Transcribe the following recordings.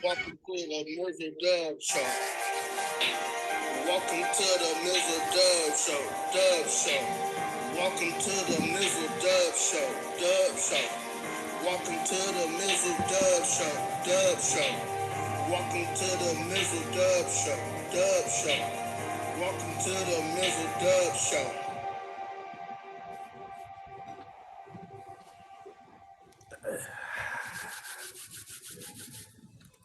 Welcome to the Mizzle Dub Show. Welcome to the Mizzle Dub Show. Dub Show. Welcome to the Mizzle Dub Show. Dub Show. Welcome to the Mizzle Dub Show. Dub Show. Welcome to the Mizzle Dub Show. Dub Show. Welcome to the Mizzle Dub Show.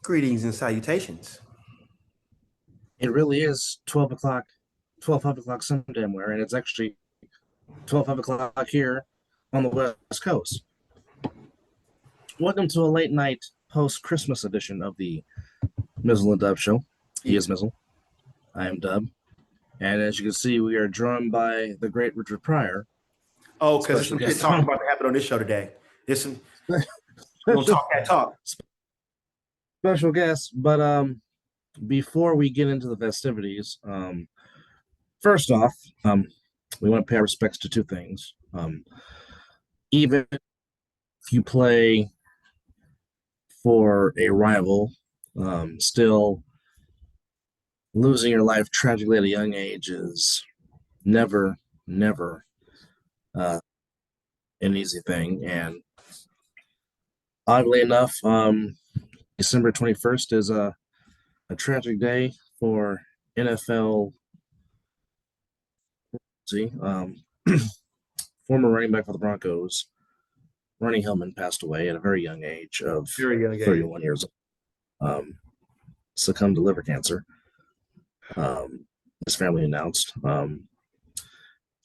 Greetings and salutations. It really is 12 o'clock somewhere, and it's actually 5 o'clock here on the West Coast. Welcome to a late night post-Christmas edition of the Mizzle Dub Show. He is Mizzle. I am Dub. And as you can see, we are joined by the great Richard Pryor. Oh, because there's some shit talking about to happen on this show today. There's some we'll talk that talk. Special guest, but before we get into the festivities, first off, we want to pay our respects to two things. Even if you play for a rival, still losing your life tragically at a young age is never an easy thing. And oddly enough, December 21st is a tragic day for NFL. Former running back for the Broncos, Ronnie Hillman, passed away at a very young age of 31 years old. Succumbed to liver cancer. His family announced.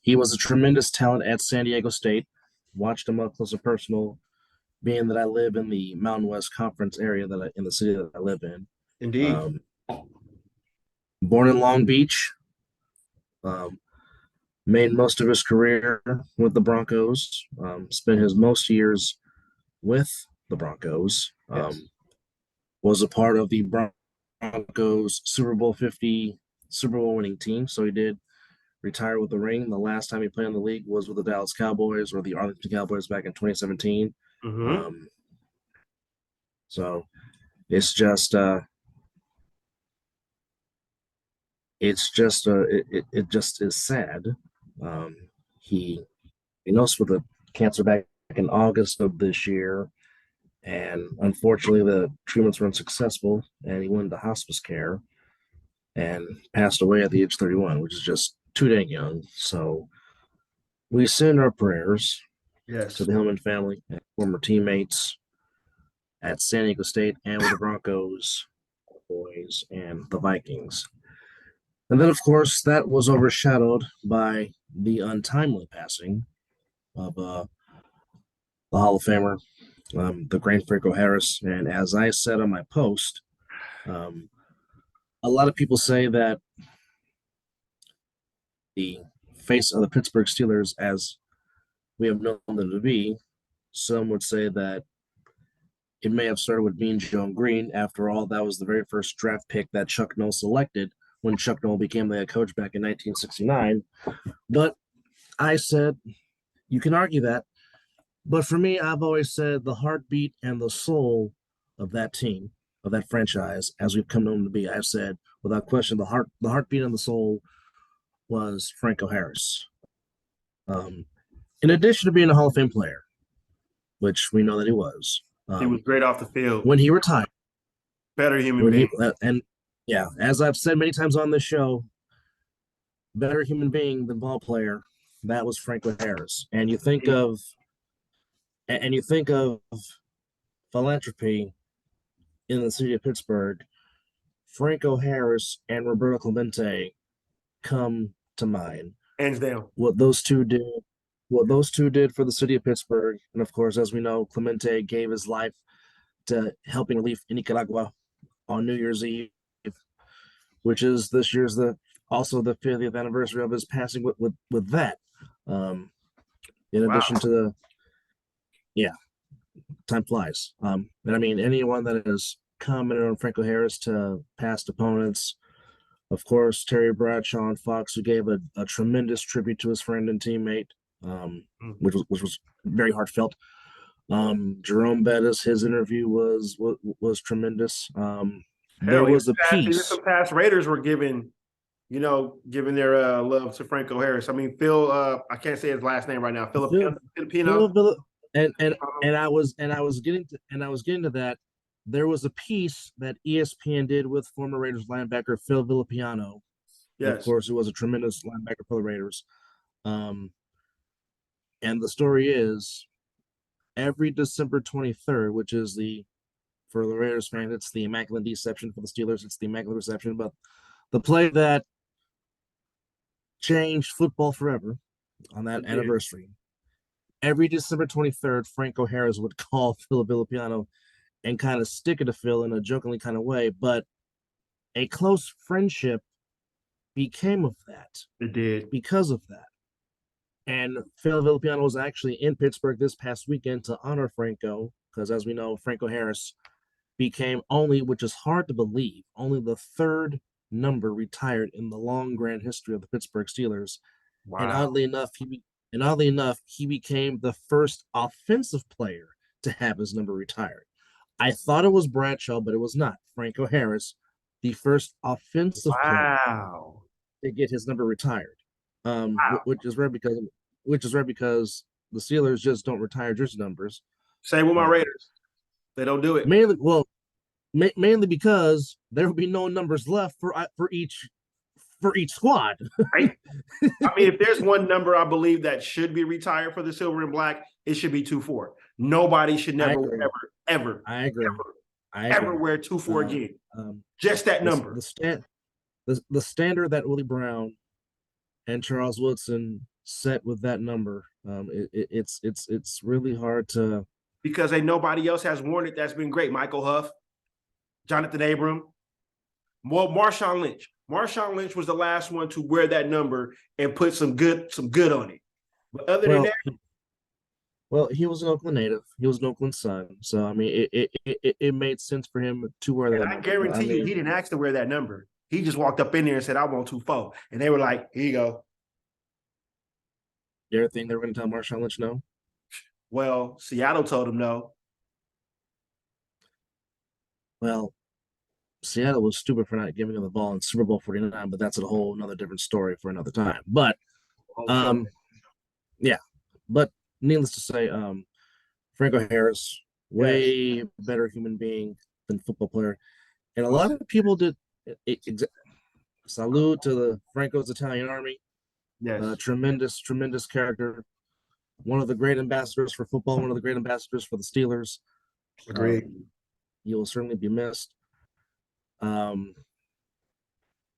He was a tremendous talent at San Diego State. Watched him up close and personal, being that I live in the Mountain West Conference area in the city that I live in. Indeed. Born in Long Beach, made most of his career with the Broncos, spent his most years with the Broncos, was a part of the Broncos Super Bowl 50 Super Bowl winning team. So he did retire with the ring. The last time he played in the league was with the Dallas Cowboys or the Arlington Cowboys back in 2017. Mm-hmm. So it's just it just is sad. He diagnosed with a cancer back in August of this year, and unfortunately the treatments were unsuccessful, and he went into hospice care and passed away at the age of 31, which is just too dang young. So we send our prayers to the Hillman family and former teammates at San Diego State and with the Broncos, Boys, and the Vikings. And then, of course, that was overshadowed by the untimely passing of the Hall of Famer, the great Franco Harris. And as I said on my post, a lot of people say that the face of the Pittsburgh Steelers, as we have known them to be, some would say that it may have started with Mean Joe Green. After all, that was the very first draft pick that Chuck Noll selected when Chuck Noll became the head coach back in 1969. But I said, you can argue that. But for me, I've always said the heartbeat and the soul of that team, of that franchise, as we've come known to be, I've said, without question, the heartbeat and the soul was Franco Harris. In addition to being a Hall of Fame player, which we know that he was great off the field. When he retired. Better human being. Yeah, as I've said many times on this show, better human being than ball player, that was Franco Harris. And you think of philanthropy in the city of Pittsburgh, Franco Harris and Roberto Clemente come to mind. Hands down. What those two did for the city of Pittsburgh. And of course, as we know, Clemente gave his life to helping relief in Nicaragua on New Year's Eve, which is this year's also the 50th anniversary of his passing with that. In addition to time flies. And I mean, anyone that has commented on Franco Harris to past opponents, of course, Terry Bradshaw on Fox, who gave a tremendous tribute to his friend and teammate, which was very heartfelt. Jerome Bettis, his interview was tremendous. There Hell, was a even piece. some past Raiders were giving their love to Franco Harris. I mean, Phil, I can't say his last name right now. Phil, Filipino. and I was getting to that. There was a piece that ESPN did with former Raiders linebacker Phil Villapiano, of Yes, course, who was a tremendous linebacker for the Raiders. Um, and the story is every December 23rd, which is for the Raiders fans, it's the Immaculate Deception. For the Steelers, it's the Immaculate Reception. But the play that changed football forever on that anniversary. Every December 23rd, Franco Harris would call Phil Villapiano and kind of stick it to Phil in a jokingly kind of way. But a close friendship became of that. it did. Because of that. And Phil Villapiano was actually in Pittsburgh this past weekend to honor Franco, because as we know, Franco Harris became only, which is hard to believe, only the third number retired in the long grand history of the Pittsburgh Steelers. Wow. And oddly enough, he became the first offensive player to have his number retired. I thought it was Bradshaw, but it was not. Franco Harris, the first offensive player to get his number retired. Which is rare because the Steelers just don't retire jersey numbers. Same with my Raiders. They don't do it. Mainly because there will be no numbers left for each squad. Right? I mean, if there's one number I believe that should be retired for the silver and black, it should be 2-4. Nobody should never, ever wear 2-4 again. Just that number. The standard that Willie Brown and Charles Woodson set with that number, it's really hard to, because ain't nobody else has worn it. That's been great. Michael Huff, Jonathan Abram, Marshawn Lynch. Marshawn Lynch was the last one to wear that number and put some good on it. But other than that, he was an Oakland native. He was an Oakland son. So I mean, it made sense for him to wear that. I guarantee you, he didn't ask to wear that number. He just walked up in there and said, "I want 2-4," and they were like, "Here you go." You ever think they were going to tell Marshawn Lynch no? Well, Seattle told him no. Well, Seattle was stupid for not giving him the ball in Super Bowl 49, but that's a whole another different story for another time. But yeah. But needless to say, Franco Harris, way better human being than football player. And a lot of people did salute to the Franco's Italian Army. Yes. Tremendous character. One of the great ambassadors for football, one of the great ambassadors for the Steelers. Agreed. He will certainly be missed.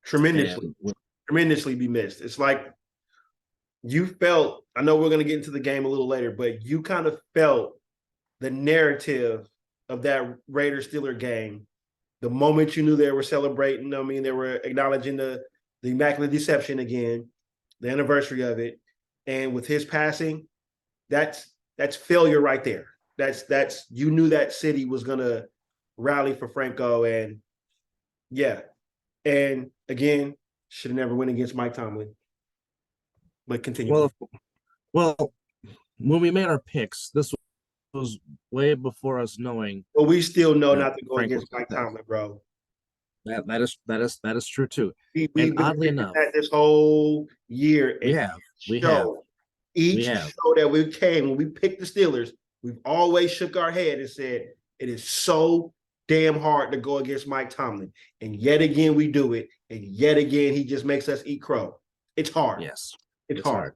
Tremendously be missed. It's like you felt, I know we're going to get into the game a little later, but you kind of felt the narrative of that Raiders-Steeler game. The moment you knew they were celebrating, I mean, they were acknowledging the Immaculate Deception again, the anniversary of it. And with his passing, that's failure right there. That's you knew that city was going to rally for Franco, and yeah. And again, should have never went against Mike Tomlin. But continue. Well, when we made our picks, this was way before us knowing. But we still know not to go against Mike Tomlin, bro. That is true too. We've been oddly enough, this whole year. We have. Each show that we came, when we picked the Steelers, we've always shook our head and said, it is so damn hard to go against Mike Tomlin. And yet again, we do it. And yet again, he just makes us eat crow. It's hard. Yes. It's hard.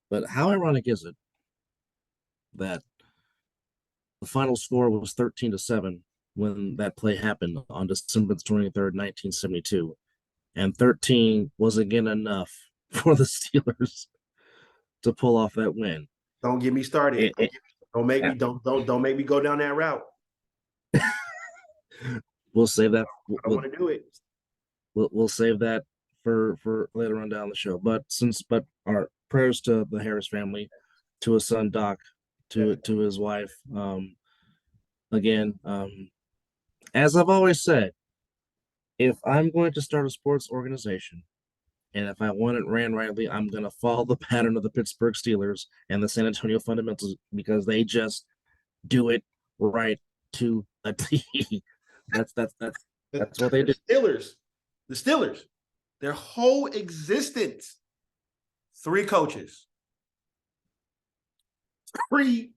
But how ironic is it that the final score was 13-7 when that play happened on December 23rd, 1972. And 13 was again enough for the Steelers to pull off that win. Don't get me started. Don't make me go down that route. We'll save that. I want to do it. We'll save that for later on down the show. But our prayers to the Harris family, to his son Doc, to his wife. Again, as I've always said, if I'm going to start a sports organization, And if I want it ran rightly, I'm going to follow the pattern of the Pittsburgh Steelers and the San Antonio Fundamentals because they just do it right to a T. That's what they do. The Steelers, their whole existence, 3 coaches. 3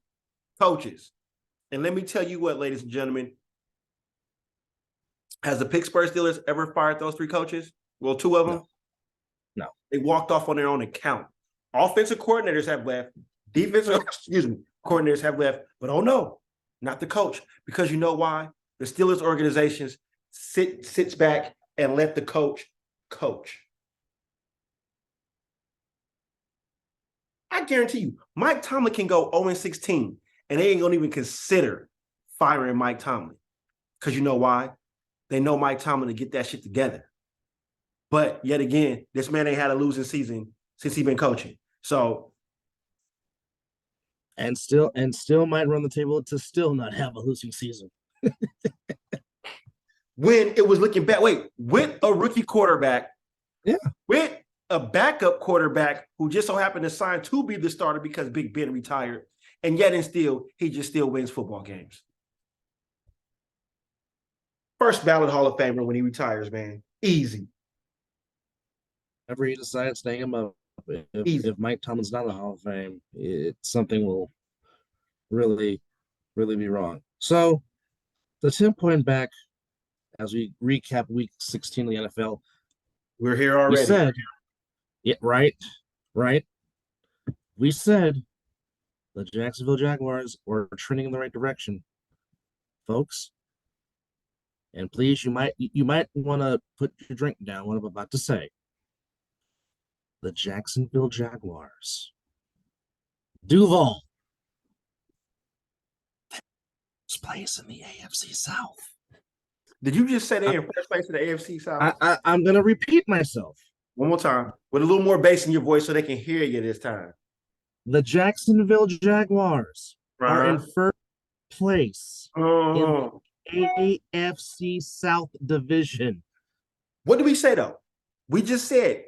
coaches. And let me tell you what, ladies and gentlemen, has the Pittsburgh Steelers ever fired those 3 coaches? Well, 2 of them. No. They walked off on their own account. Offensive coordinators have left. Defensive, coordinators have left. But oh no, not the coach. Because you know why? The Steelers organizations sits back and let the coach coach. I guarantee you, Mike Tomlin can go 0-16, and they ain't gonna even consider firing Mike Tomlin. Because you know why? They know Mike Tomlin to get that shit together. But yet again, this man ain't had a losing season since he's been coaching. So, and still might run the table to still not have a losing season. when it was looking bad, with a rookie quarterback, with a backup quarterback who just so happened to sign to be the starter because Big Ben retired, and yet and still, he just still wins football games. First ballot Hall of Famer when he retires, man. Easy. Whenever he decides to hang him up, if Mike Tomlin's not in the Hall of Fame, something will really, really be wrong. So, the 10-point back, as we recap Week 16 of the NFL, we're here already. We said, right. We said the Jacksonville Jaguars were trending in the right direction, folks. And please, you might want to put your drink down. What I'm about to say. The Jacksonville Jaguars. Duval. First place in the AFC South. Did you just say they in first place in the AFC South? I'm going to repeat myself. One more time. With a little more bass in your voice so they can hear you this time. The Jacksonville Jaguars are in first place in the AFC South division. What did we say, though? We just said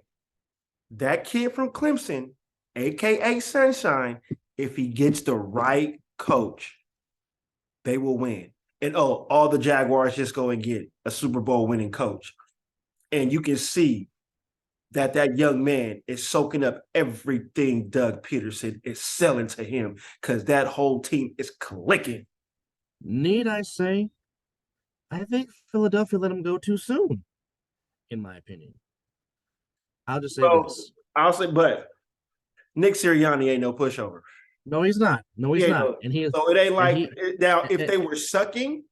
that kid from Clemson, a.k.a. Sunshine, if he gets the right coach, they will win. And, all the Jaguars just go and get a Super Bowl winning coach. And you can see that young man is soaking up everything Doug Peterson is selling to him because that whole team is clicking. Need I say, I think Philadelphia let him go too soon, in my opinion. I'll just say this. I'll say, but Nick Sirianni ain't no pushover. No, he's not. No, he's not. And he is. So it ain't like now. If they were sucking,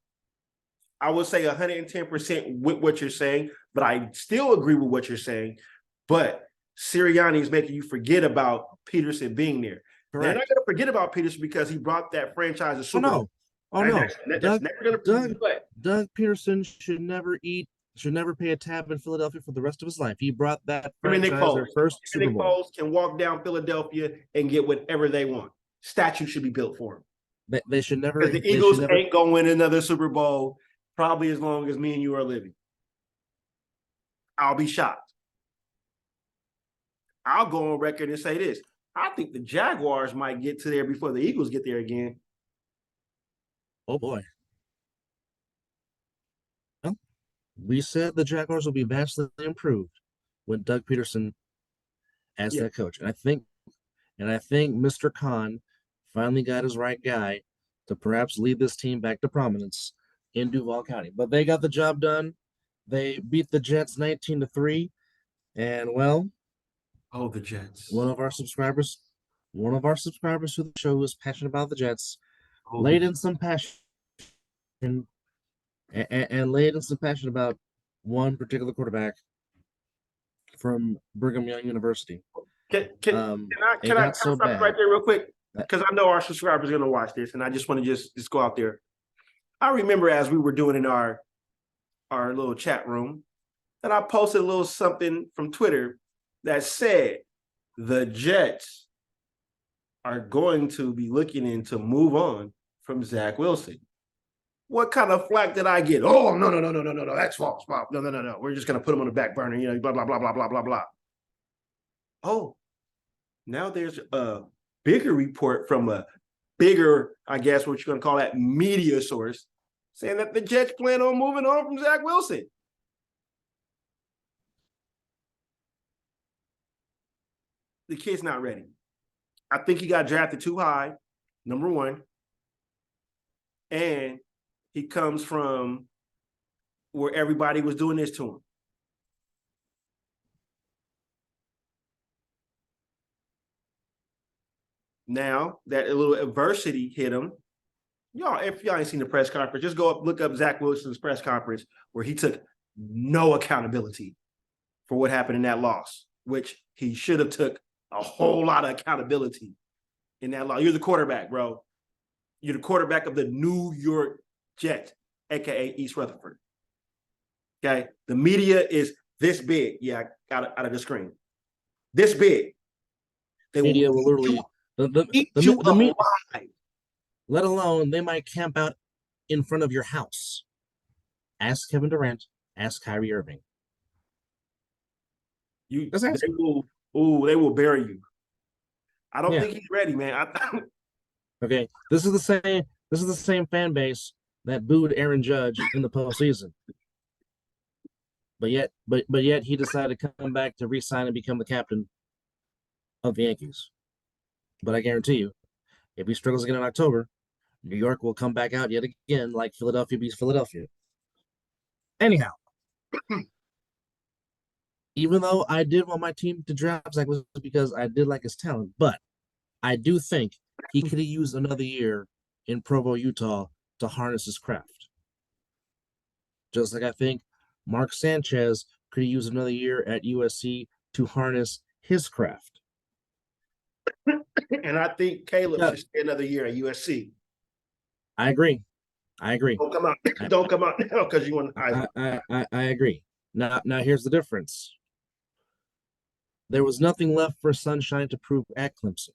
I would say 110% with what you're saying. But I still agree with what you're saying. But Sirianni is making you forget about Peterson being there. Correct. They're not going to forget about Peterson because he brought that franchise to Super Bowl. Oh no! Doug Peterson should never pay a tab in Philadelphia for the rest of his life. He brought that franchise their first Super Bowl. Nick Foles can walk down Philadelphia and get whatever they want. Statue should be built for him. They should never. Because the Eagles ain't going to win another Super Bowl probably as long as me and you are living. I'll be shocked. I'll go on record and say this. I think the Jaguars might get to there before the Eagles get there again. Oh, boy. Well, we said the Jaguars will be vastly improved with Doug Peterson as that coach. And I think Mr. Khan finally got his right guy to perhaps lead this team back to prominence in Duval County. But they got the job done. They beat the Jets 19-3. And, well, the Jets. One of our subscribers to the show who is passionate about the Jets laid in some passion and laid in some passion about one particular quarterback from Brigham Young University. Can I stop right there real quick? Because I know our subscribers are going to watch this, and I just want to just go out there. I remember as we were doing in our little chat room that I posted a little something from Twitter that said the Jets are going to be looking in to move on from Zach Wilson. What kind of flack did I get? Oh, no, that's false. No. We're just going to put him on the back burner, blah, blah, blah, blah, blah, blah, blah. oh, now there's a bigger report from a bigger, I guess what you're going to call that, media source, saying that the Jets plan on moving on from Zach Wilson. The kid's not ready. I think he got drafted too high, number one. And he comes from where everybody was doing this to him. Now that a little adversity hit him, y'all, if y'all ain't seen the press conference, just go up, look up Zach Wilson's press conference where he took no accountability for what happened in that loss, which he should have took a whole lot of accountability in that loss. You're the quarterback, bro. You're the quarterback of the New York Jets, aka East Rutherford. Okay, the media is this big. Yeah, out of the screen, this big. The media will literally the media, let alone they might camp out in front of your house. Ask Kevin Durant. Ask Kyrie Irving. They will bury you. I don't think he's ready, man. Okay, this is the same fan base that booed Aaron Judge in the postseason. But yet he decided to come back to re-sign and become the captain of the Yankees. But I guarantee you, if he struggles again in October, New York will come back out yet again like Philadelphia beats Philadelphia. Anyhow, even though I did want my team to draft Zach Wilson because I did like his talent, but I do think he could have used another year in Provo, Utah to harness his craft. Just like I think Mark Sanchez could have used another year at USC to harness his craft. And I think Caleb should stay another year at USC. I agree. Don't come out. Don't come out now because you want. I agree. Now here's the difference. There was nothing left for Sunshine to prove at Clemson.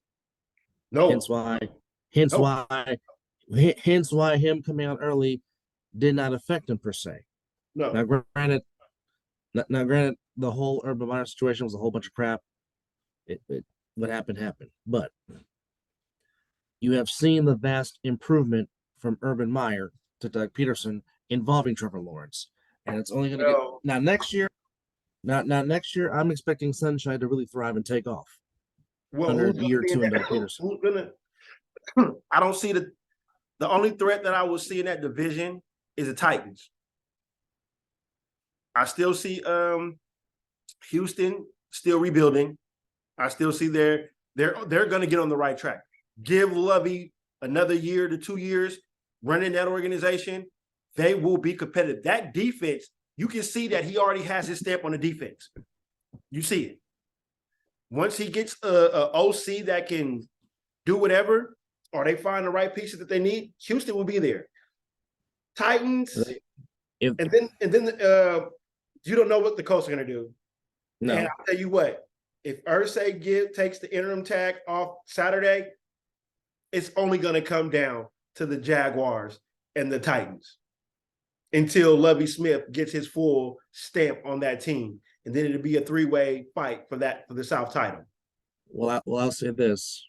No. Hence why him coming out early did not affect him per se. No. Now granted, the whole Urban Meyer situation was a whole bunch of crap. What happened. But you have seen the vast improvement from Urban Meyer to Doug Peterson involving Trevor Lawrence, and it's only going to get now next year. Now next year, I'm expecting Sunshine to really thrive and take off. Well, under year 2 and Doug Peterson. I don't see the only threat that I will see in that division is the Titans. I still see Houston still rebuilding. I still see they're going to get on the right track. Give Lovey another year to 2 years running that organization, they will be competitive. That defense, you can see that he already has his stamp on the defense. You see it. Once he gets a OC that can do whatever, or they find the right pieces that they need, Houston will be there. Titans, and then you don't know what the Colts are going to do. No. And I'll tell you what, if Irsay takes the interim tag off Saturday, it's only going to come down to the Jaguars and the Titans until Lovie Smith gets his full stamp on that team. And then it'll be a three-way fight for the South title. Well, I'll say this.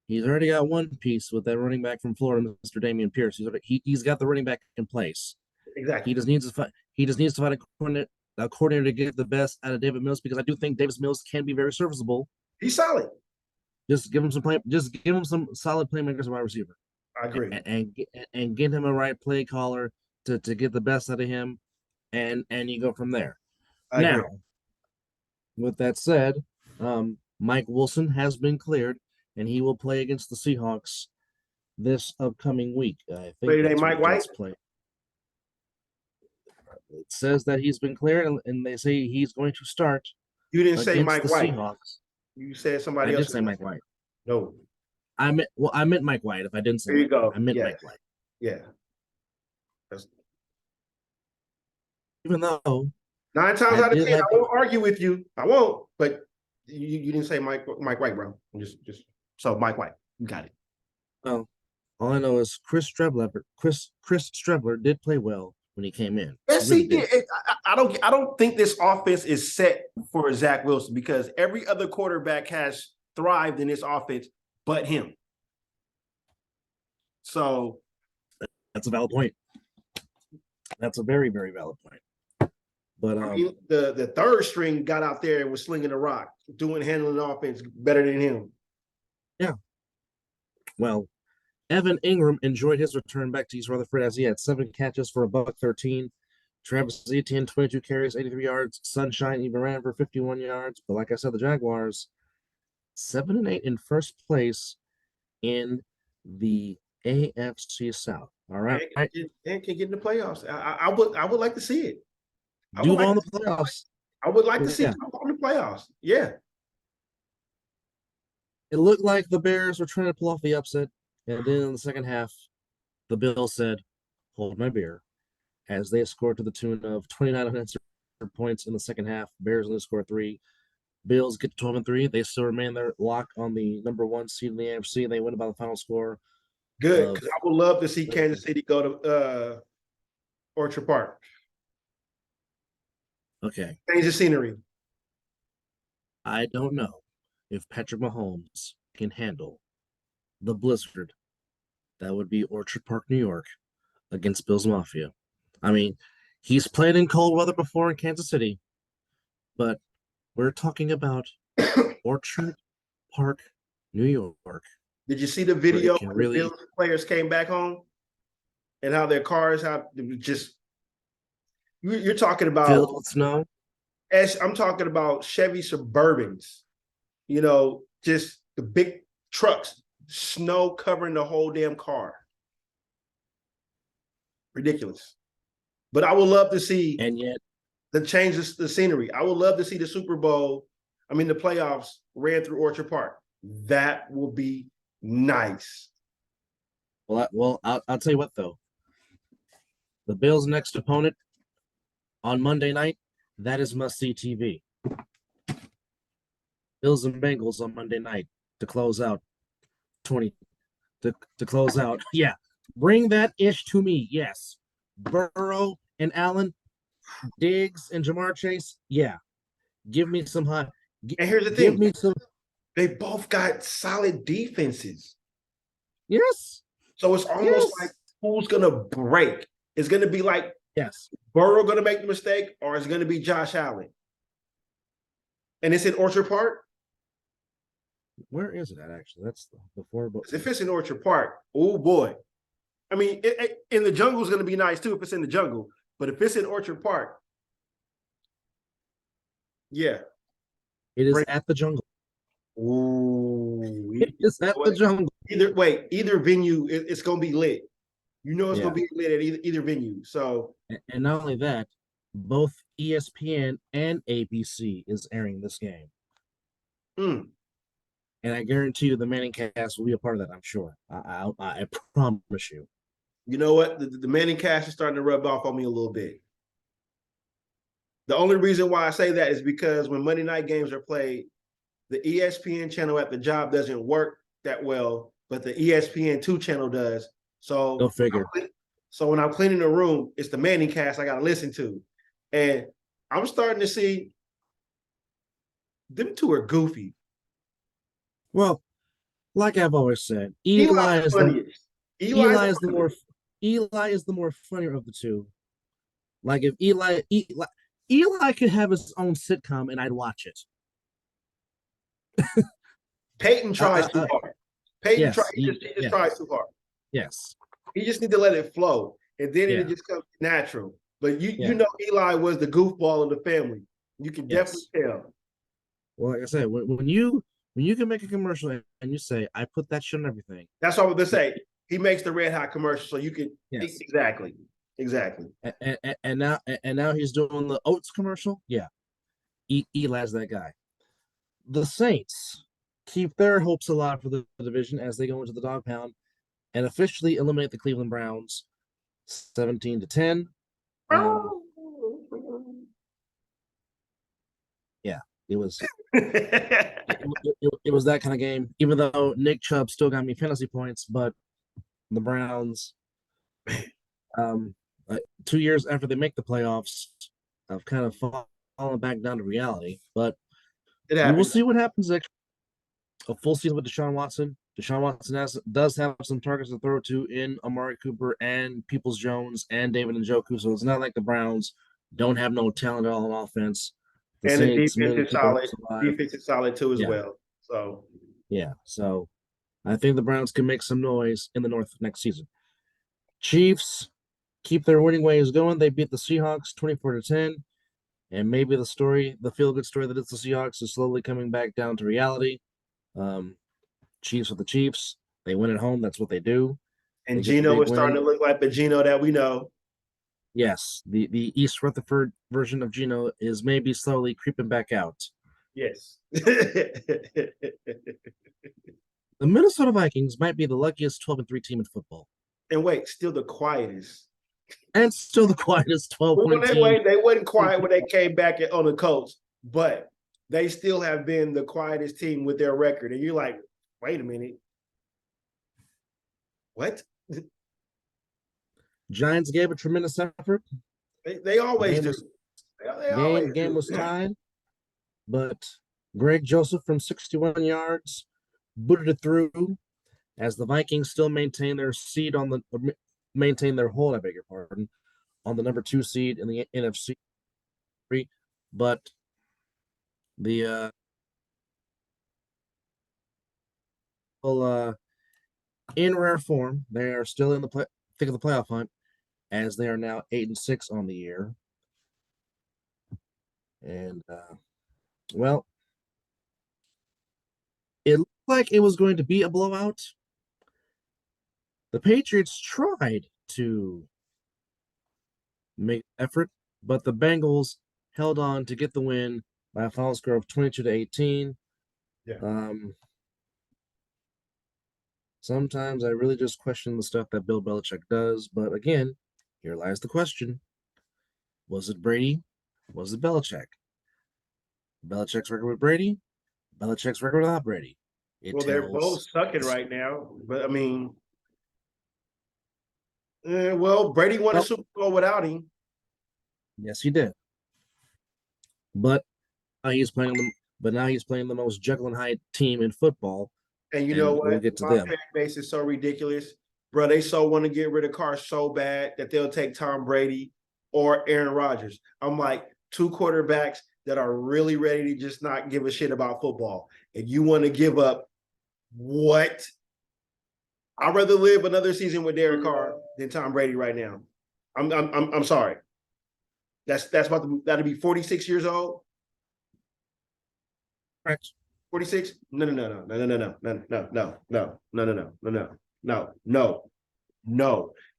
He's already got one piece with that running back from Florida, Mr. Damian Pierce. He's got the running back in place. Exactly. He just needs to find a coordinator to get the best out of David Mills, because I do think Davis Mills can be very serviceable. He's solid. Just give him some solid playmakers and wide receiver. I agree. And get him a right play caller to get the best out of him, and you go from there. Now, with that said, Mike Wilson has been cleared, and he will play against the Seahawks this upcoming week. I think that's Mike White. It says that he's been cleared, and they say he's going to start. You didn't say Mike White. Seahawks. You said somebody else. I did say Mike White. No. I meant Mike White. If I didn't say there you go. I meant Mike White. Yeah. Even though 9 times out of 10, I won't argue with you. I won't. But you didn't say Mike White, bro. Just so Mike White. You got it. Oh, all I know is Chris Strebler did play well when he came in. Let's see. I don't think this offense is set for Zach Wilson because every other quarterback has thrived in this offense, but him. So that's a valid point. That's a very, very valid point. But I mean, the third string got out there and was slinging the rock, handling the offense better than him. Yeah. Well, Evan Ingram enjoyed his return back to East Rutherford as he had 7 catches for $113. Travis Etienne, 22 carries, 83 yards. Sunshine even ran for 51 yards. But like I said, the Jaguars, 7-8 in first place in the AFC South. All right. And can get in the playoffs. I would like to see it. Do well in the playoffs. I would like to see Duval in the playoffs. Yeah. It looked like the Bears were trying to pull off the upset. And then in the second half, the Bills said, hold my beer, as they scored to the tune of 29 unanswered points in the second half. Bears only score 3. Bills get to 12-3. They still remain their lock on the number 1 seed in the AFC, and they win by the final score. Good, because I would love to see Kansas City go to Orchard Park. Okay. Change the scenery. I don't know if Patrick Mahomes can handle the blizzard that would be Orchard Park, New York, against Bills Mafia. I mean, he's played in cold weather before in Kansas City, but we're talking about Orchard Park, New York. Did you see the video when really... the Bills players came back home and how their cars you're talking about filled with snow? I'm talking about Chevy Suburbans, just the big trucks, snow covering the whole damn car. Ridiculous. But I would love to see and yet the changes, the scenery. I would love to see the the playoffs ran through Orchard Park. That will be nice. Well, I'll tell you what though. The Bills' next opponent on Monday night, that is must-see TV. Bills and Bengals on Monday night to close out to close out. Yeah. Bring that ish to me. Yes. Burrow and Allen, Diggs and Jamar Chase. Yeah. Give me some hot. And here's the thing. They both got solid defenses. Yes. So it's almost like who's going to break? It's going to be like Burrow going to make the mistake, or it's going to be Josh Allen. And it's in Orchard Park. Where is it at, actually? That's before. If it's in Orchard Park, oh boy. I mean, in the jungle is going to be nice too if it's in the jungle. But if it's in Orchard Park, yeah. It is at the jungle. Ooh. It is at the jungle. Either venue, it's going to be lit. It's going to be lit at either venue. So, and not only that, both ESPN and ABC is airing this game. And I guarantee you the Manning cast will be a part of that, I'm sure. I promise you. You know what? The Manning cast is starting to rub off on me a little bit. The only reason why I say that is because when Monday night games are played, the ESPN channel at the job doesn't work that well, but the ESPN2 channel does. So go figure. So when I'm cleaning the room, it's the Manning cast I got to listen to. And I'm starting to see them two are goofy. Well, like I've always said, Eli is the more funnier of the two. Like if Eli could have his own sitcom and I'd watch it. Peyton tries too hard. Peyton tries too hard. Yes. He just need to let it flow. And then it just comes natural. But you know Eli was the goofball of the family. You can definitely tell. Well, like I said, when you can make a commercial and you say, I put that shit on everything. That's what I was going to say. He makes the Red Hot commercial, so you can exactly. And now he's doing the Oats commercial. Yeah, Eli's that guy. The Saints keep their hopes alive for the division as they go into the dog pound and officially eliminate the Cleveland Browns, 17-10. Yeah, it was. It was that kind of game. Even though Nick Chubb still got me fantasy points, but the Browns, 2 years after they make the playoffs, I've kind of fallen back down to reality. But It we will happens. see what happens next. A full season with Deshaun Watson. Deshaun Watson does have some targets to throw to in Amari Cooper and Peoples Jones and David Njoku. So it's not like the Browns don't have no talent at all on offense. The And the Saints defense merely is keep their solid. hopes alive. Defense is solid too as Yeah, well. So yeah. So I think the Browns can make some noise in the North next season. Chiefs keep their winning ways going. They beat the Seahawks 24-10. And maybe the feel-good story that it's the Seahawks is slowly coming back down to reality. Chiefs are the Chiefs. They win at home. That's what they do. and They get the Gino big is starting win. to look like the Gino that we know. Yes, the East Rutherford version of Gino is maybe slowly creeping back out. Yes. The Minnesota Vikings might be the luckiest 12-3 team in football. And wait, still the quietest. And still the quietest 12-win team. They wasn't quiet when they came back on the coach, but they still have been the quietest team with their record. And you're like, wait a minute. What? Giants gave a tremendous effort. They always do. They always Game do. was tied, but Greg Joseph from 61 yards booted it through as the Vikings still maintain their hold, I beg your pardon, on the number 2 seed in the NFC. But the in rare form, they are still in the thick of the playoff hunt, as they are now 8-6 on the year. And well, it looked like it was going to be a blowout. The Patriots tried to make effort, but the Bengals held on to get the win by a final score of 22-18. Yeah. Sometimes I really just question the stuff that Bill Belichick does, but again, here lies the question. Was it Brady? Was it Belichick? Belichick's record with Brady? Belichick's record without Brady. They're both sucking right now, but I mean, Brady won a Super Bowl without him. Yes, he did. But now he's playing the most Jekyll and Hyde team in football. And you know what? We'll get to My them. fan base is so ridiculous. Bro, they so want to get rid of Carr so bad that they'll take Tom Brady or Aaron Rodgers. I'm like, 2 quarterbacks that are really ready to just not give a shit about football. And you want to give up what? I'd rather live another season with Derek Carr than Tom Brady right now. I'm sorry. That's that'll be 46 years old. Correct. 46? No.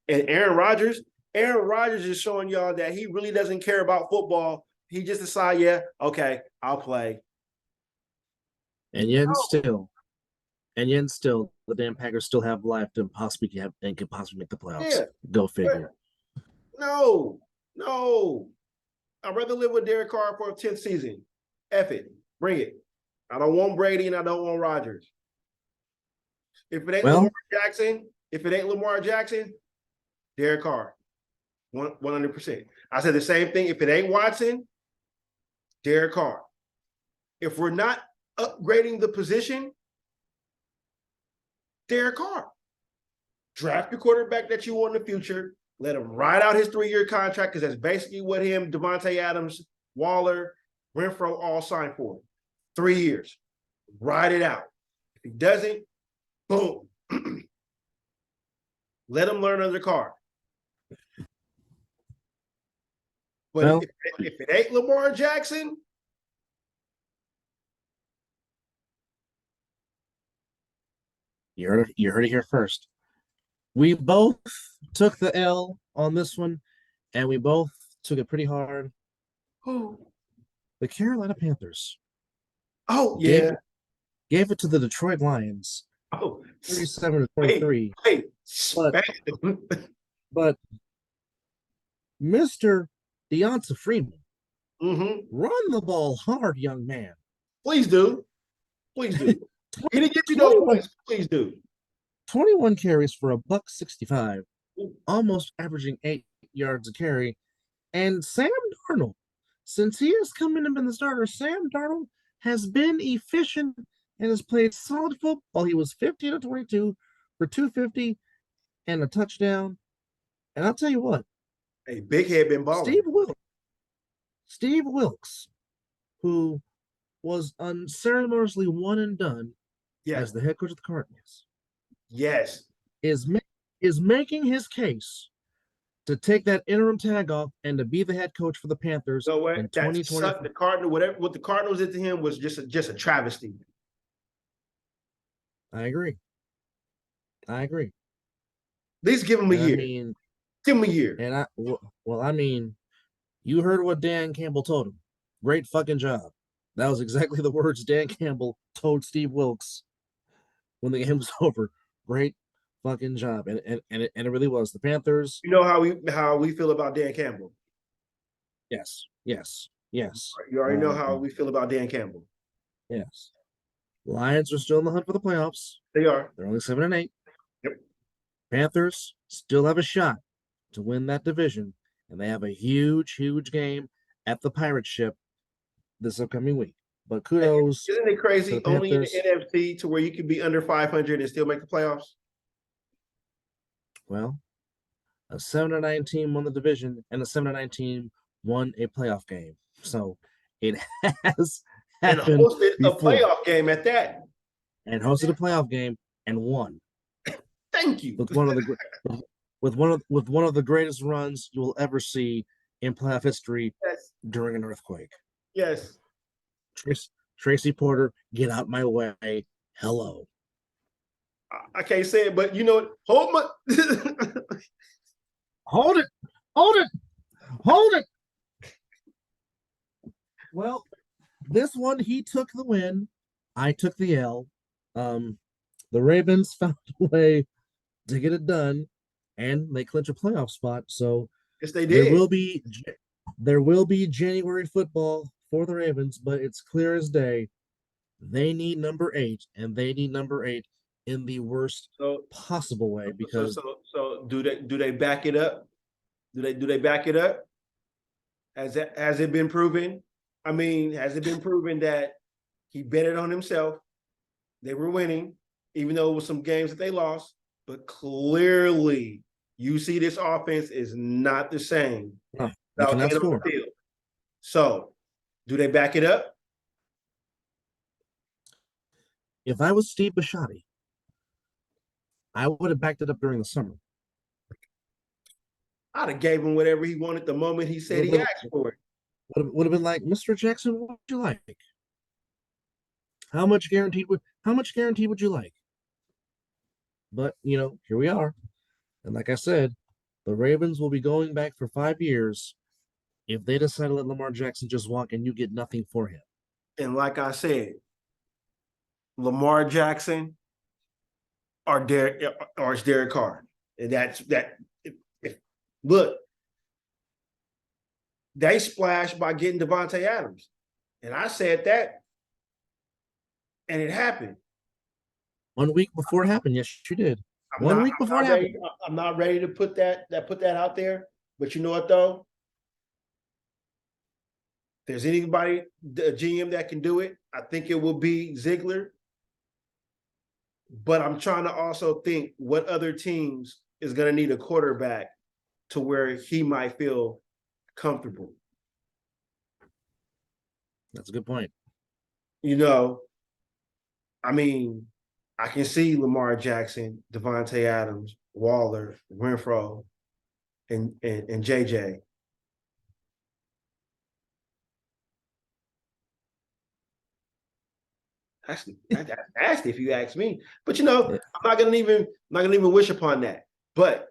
And Aaron Rodgers is showing y'all that he really doesn't care about football. He just decides, yeah, okay, I'll play. And yet still, the damn Packers still have life to possibly could possibly make the playoffs. Yeah. Go figure. No. I'd rather live with Derek Carr for a 10th season. F it. Bring it. I don't want Brady and I don't want Rodgers. If it ain't Lamar Jackson, Derek Carr. 100%. I said the same thing. If it ain't Watson, Derek Carr. If we're not upgrading the position, Derek Carr. Draft your quarterback that you want in the future. Let him ride out his 3-year contract because that's basically what him, Devontae Adams, Waller, Renfro all signed for. 3 years. Ride it out. If he doesn't, boom. Let him learn under Carr. But if it ain't Lamar Jackson, you heard it here first. We both took the L on this one, and we both took it pretty hard. Who? The Carolina Panthers. Oh, yeah. Gave it to the Detroit Lions. Oh, 37-23. But Mr. Deonta Freeman, run the ball hard, young man. Please do. He didn't get you no points. Please do. 21 carries for $165, almost averaging 8 yards a carry. And Sam Darnold, since he has come in and been the starter, Sam Darnold has been efficient and has played solid football. He was 15 to 22 for 250 and a touchdown. And I'll tell you what, Hey, Big Head been balling. Steve Wilkes, who was unceremoniously one and done as the head coach of the Cardinals, is making his case to take that interim tag off and to be the head coach for the Panthers in 2020. The Cardinal, what the Cardinals did to him was just a travesty. I agree. At least give him a year. Give him a year. And you heard what Dan Campbell told him. Great fucking job. That was exactly the words Dan Campbell told Steve Wilkes when the game was over. Great fucking job. And it really was. The Panthers. You know how we feel about Dan Campbell. Yes. You already know how we feel about Dan Campbell. Yes. Lions are still in the hunt for the playoffs. They are. They're only 7-8. Yep. Panthers still have a shot to win that division, and they have a huge game at the Pirate Ship this upcoming week. But kudos. Isn't it crazy? Only in the NFC to where you can be under 500 and still make the playoffs? Well, a 7-9 team won the division, and a 7-9 team won a playoff game. So it has happened. And hosted a playoff game at that. And hosted a playoff game and won. Thank you. With one of the greatest runs you will ever see in playoff history during an earthquake. Yes. Tracy Porter, get out my way. Hello. I can't say it, but you know what? Hold it. Well, this one, he took the win. I took the L. The Ravens found a way to get it done, and they clinch a playoff spot. So yes, they did. There will be January football for the Ravens, but it's clear as day they need number 8, and they need number 8 in the worst possible way. Because so do they back it up? Do they back it up? Has it been proven? I mean, has it been proven that he betted on himself? They were winning, even though it was some games that they lost. But clearly, you see this offense is not the same. No, they cannot score. So, do they back it up? If I was Steve Bisciotti, I would have backed it up during the summer. I'd have gave him whatever he wanted the moment he said he asked for it. Would have been like, Mr. Jackson, what would you like? How much guaranteed would you like? But here we are. And like I said, the Ravens will be going back for 5 years if they decide to let Lamar Jackson just walk and you get nothing for him. And like I said, Lamar Jackson or it's Derek Carr. And that's that. Look, they splashed by getting Devontae Adams. And I said that. And it happened. 1 week before it happened. Yes, you did. 1 week before it happened. I'm not ready to put that out there. But you know what, though? If there's anybody, the GM that can do it, I think it will be Ziegler. But I'm trying to also think what other teams is going to need a quarterback to where he might feel comfortable. That's a good point. I mean, I can see Lamar Jackson, Devontae Adams, Waller, Renfro, and JJ. That's nasty if you ask me. But I'm not gonna even wish upon that. But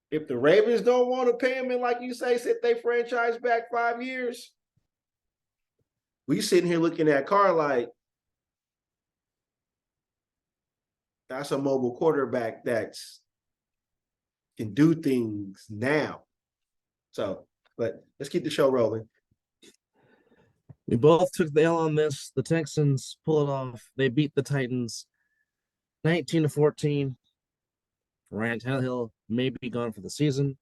if the Ravens don't want to pay him, and like you say, set they franchise back 5 years, we sitting here looking at Carr like that's a mobile quarterback that can do things now. So, but let's keep the show rolling. We both took the L on this. The Texans pull it off. They beat the Titans 19-14. Ryan Tannehill may be gone for the season.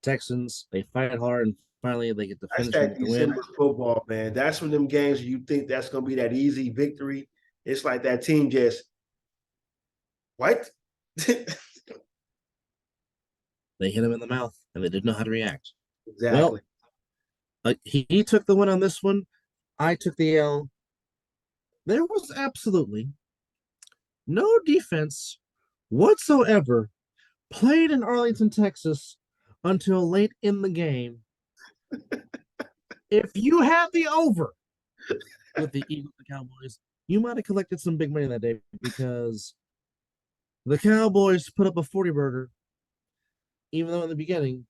Texans, they fight hard, and finally they get the That's finish that with the win. December football, man. That's when them games you think that's gonna be that easy victory. It's like that team just what? They hit him in the mouth, and they didn't know how to react. Exactly. Well, he took the win on this one. I took the L. There was absolutely no defense whatsoever played in Arlington, Texas until late in the game. If you had the over with the Eagles and Cowboys, you might have collected some big money that day because the Cowboys put up a 40 burger, even though in the beginning,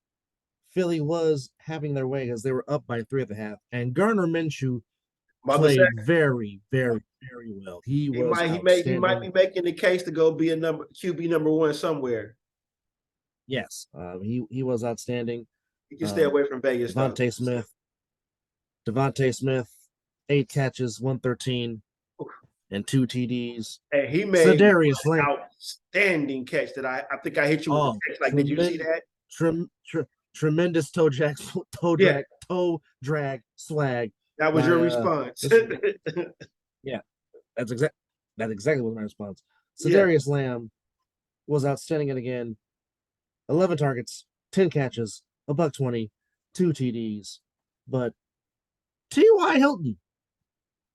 Philly was having their way because they were up by 3 at the half. And Gardner Minshew played very, very, very well. He might be making the case to go be a QB number one somewhere. Yes, he was outstanding. You can stay away from Vegas. Devontae Smith, 8 catches, 113, and 2 TDs. And he made an outstanding catch that I think I hit you with the catch. Like, did you see that? Tremendous toe drag swag. That was your response. Yeah, that's exactly what my response. Darius Lamb was outstanding again. 11 targets, 10 catches, $120, 2 TDs. But T.Y. Hilton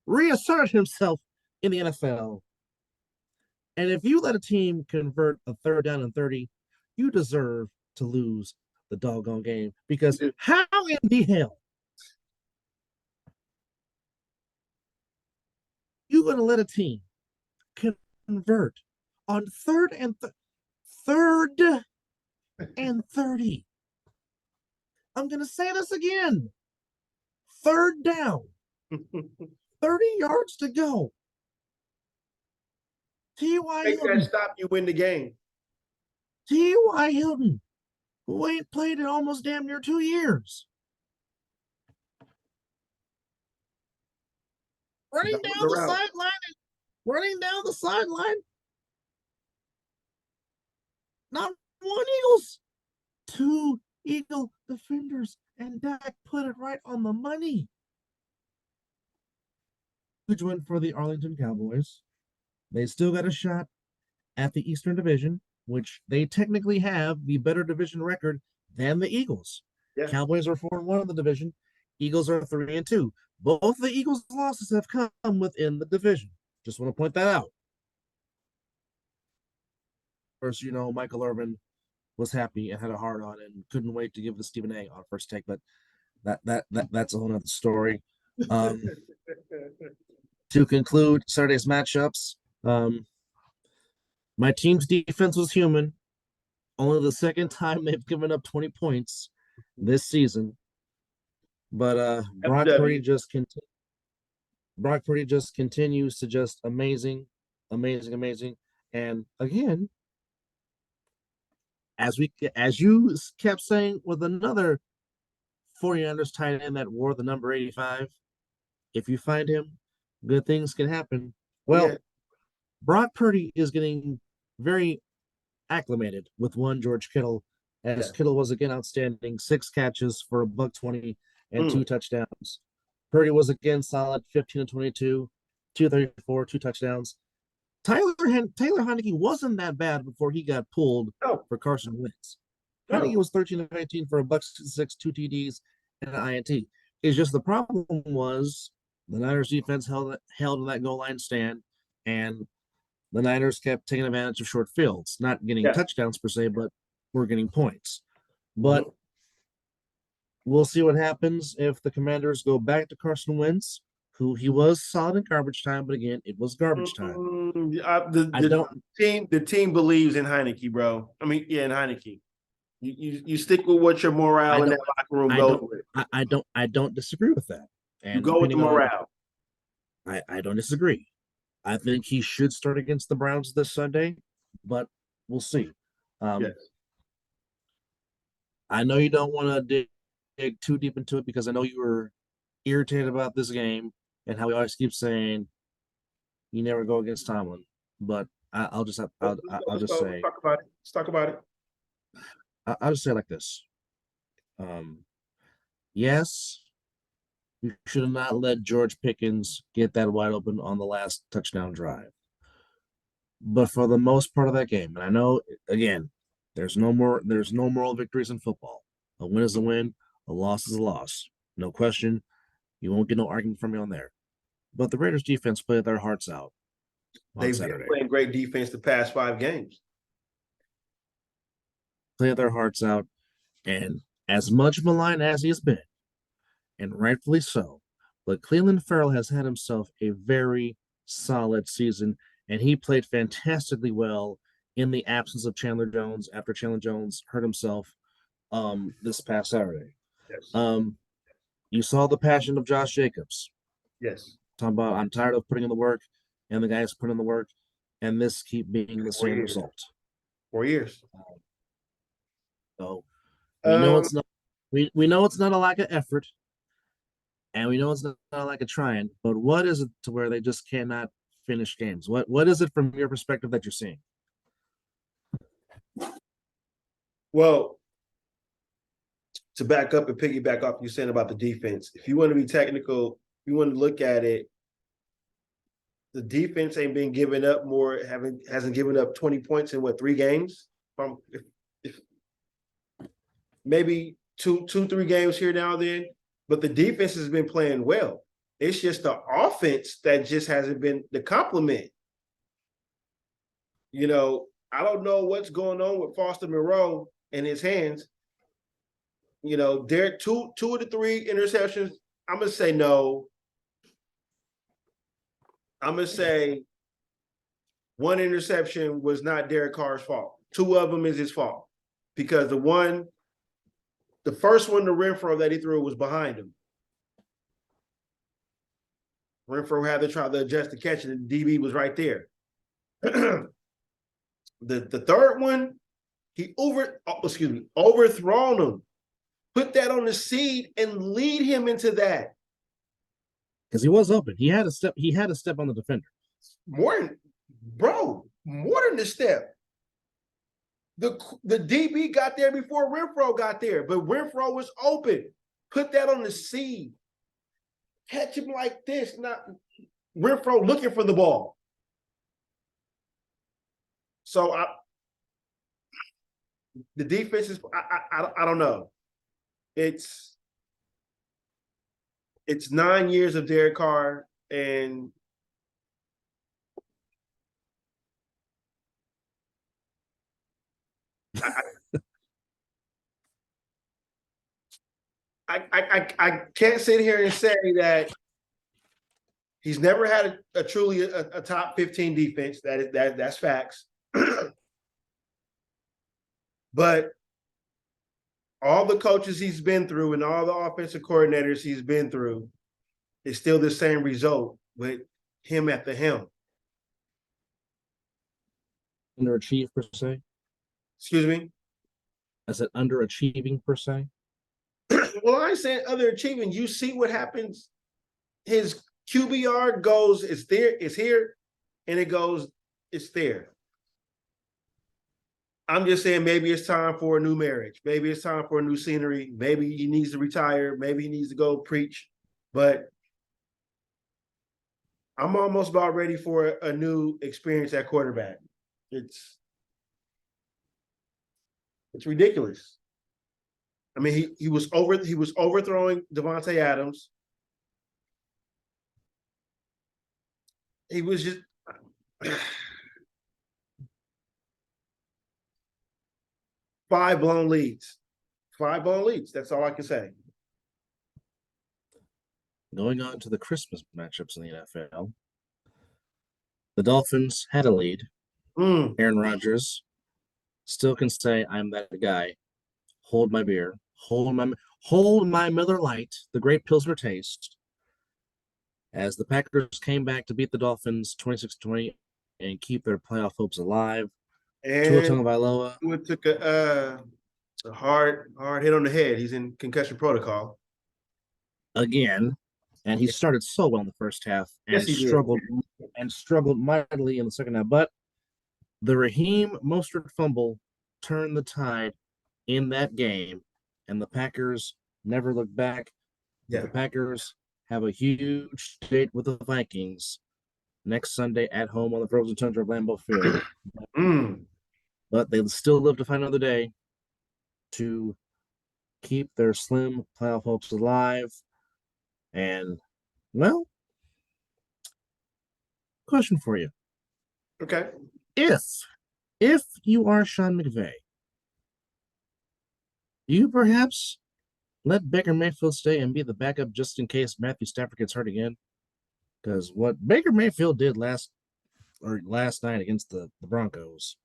reasserted himself in the NFL. And if you let a team convert a 3rd down and 30, you deserve to lose the doggone game. Because how in the hell you going to let a team convert on 3rd and 30? I'm going to say this again. 3rd down, 30 yards to go. T.Y. Hilton. That stop, you win the game. T.Y. Hilton, who ain't played in almost damn near 2 years. Running down the sideline. Not one Eagles. 2 Eagle defenders, and Dak put it right on the money. Huge win for the Arlington Cowboys. They still got a shot at the Eastern Division, which they technically have the better division record than the Eagles. Yeah. Cowboys are 4-1 in the division. Eagles are 3-2. Both the Eagles' losses have come within the division. Just want to point that out. First, Michael Irvin was happy and had a heart on and couldn't wait to give the Stephen A on First Take, but that's a whole other story. To conclude Saturday's matchups, my team's defense was human. Only the second time they've given up 20 points this season. But Brock Purdy just continues to just amazing. And again, as you kept saying with another 49ers tight end that wore the number 85, if you find him, good things can happen. Well, Brock Purdy is getting very acclimated with one George Kittle, as Kittle was again outstanding, 6 catches for $120 and 2 touchdowns. Purdy was again solid, 15-22, 234, 2 touchdowns. Taylor Heinicke wasn't that bad before he got pulled for Carson Wentz. Heinicke was 13-19 for $166, 2 TDs, and an INT. It's just the problem was the Niners defense held in that goal line stand, and the Niners kept taking advantage of short fields, not getting touchdowns per se, but we're getting points. But we'll see what happens if the Commanders go back to Carson Wentz, who he was solid in garbage time, but again, it was garbage time. The team believes in Heinicke, bro. I mean, in Heinicke. You stick with what your morale in that locker room goes with. I don't disagree with that. And you go with the morale. I don't disagree. I think he should start against the Browns this Sunday, but we'll see. I know you don't want to dig too deep into it because I know you were irritated about this game and how we always keep saying you never go against Tomlin. But I'll just I'll Let's just go. Let's say talk about it. Let's talk about it. I'll just say it like this. Um, yes, you should have not let George Pickens get that wide open on the last touchdown drive. But for the most part of that game, and I know again, there's no moral victories in football. A win is a win, a loss is a loss. No question. You won't get no argument from me on there. But the Raiders defense played their hearts out on They've been Saturday. playing great defense the past 5 games. Played their hearts out. And as much maligned as he has been, and rightfully so, but Cleveland Farrell has had himself a very solid season, and he played fantastically well in the absence of Chandler Jones after Chandler Jones hurt himself this past Saturday. Yes. You saw the passion of Josh Jacobs. Yes. Talking about I'm tired of putting in the work, and the guys put in the work, and this keep being the same result. 4 years. So we know it's not we know it's not a lack of effort, and we know it's not a lack of trying, but what is it to where they just cannot finish games? What is it from your perspective that you're seeing? Well, to back up and piggyback off you saying about the defense, if you want to be technical, if you want to look at it, the defense ain't been giving up more, hasn't given up 20 points in 3 games? If maybe two, 3 games here now then, but the defense has been playing well. It's just the offense that just hasn't been the complement. You know, I don't know what's going on with Foster Moreau in his hands. You know, there two of the 3 interceptions. I'm gonna say no. I'm gonna say one interception was not Derek Carr's fault. 2 of them is his fault because the first one, the Renfro that he threw was behind him. Renfro had to try to adjust the catch, and the DB was right there. The third one, he overthrown him. Put that on the seed and lead him into that. Because he was open. He had a step on the defender. More than the step. The DB got there before Renfro got there, but Renfro was open. Put that on the seed. Catch him like this, not Renfro looking for the ball. So the defense is I don't know. It's 9 years of Derek Carr, and I can't sit here and say that he's never had a truly a top 15 defense. That's facts. But all the coaches he's been through and all the offensive coordinators he's been through, it's still the same result with him at the helm. Underachieve per se? Excuse me? I said underachieving per se? Well, I ain't saying underachieving. You see what happens. His QBR goes, it's there, it's here, and it goes, it's there. I'm just saying maybe it's time for a new marriage. Maybe it's time for a new scenery. Maybe he needs to retire. Maybe he needs to go preach. But I'm almost about ready for a new experience at quarterback. It's ridiculous. I mean, he was overthrowing Devontae Adams. He was just 5 blown leads. 5 blown leads. That's all I can say. Going on to the Christmas matchups in the NFL. The Dolphins had a lead. Aaron Rodgers still can say, I'm that guy. Hold my beer. Hold my Miller Lite, the great Pilsner taste. As the Packers came back to beat the Dolphins 26-20 and keep their playoff hopes alive. And Tua Tagovailoa took a hard hit on the head. He's in concussion protocol again, and he started so well in the first half and Yes, he struggled mightily in the second half. But The Raheem Mostert fumble turned the tide in that game, and the Packers never looked back. Yeah. The Packers have a huge date with the Vikings next Sunday at home on the frozen tundra of Lambeau Field. But they still live to fight another day to keep their slim playoff hopes alive. And, well, question for you. Okay. If you are Sean McVay, do you perhaps let Baker Mayfield stay and be the backup just in case Matthew Stafford gets hurt again? Because what Baker Mayfield did last night against the Broncos,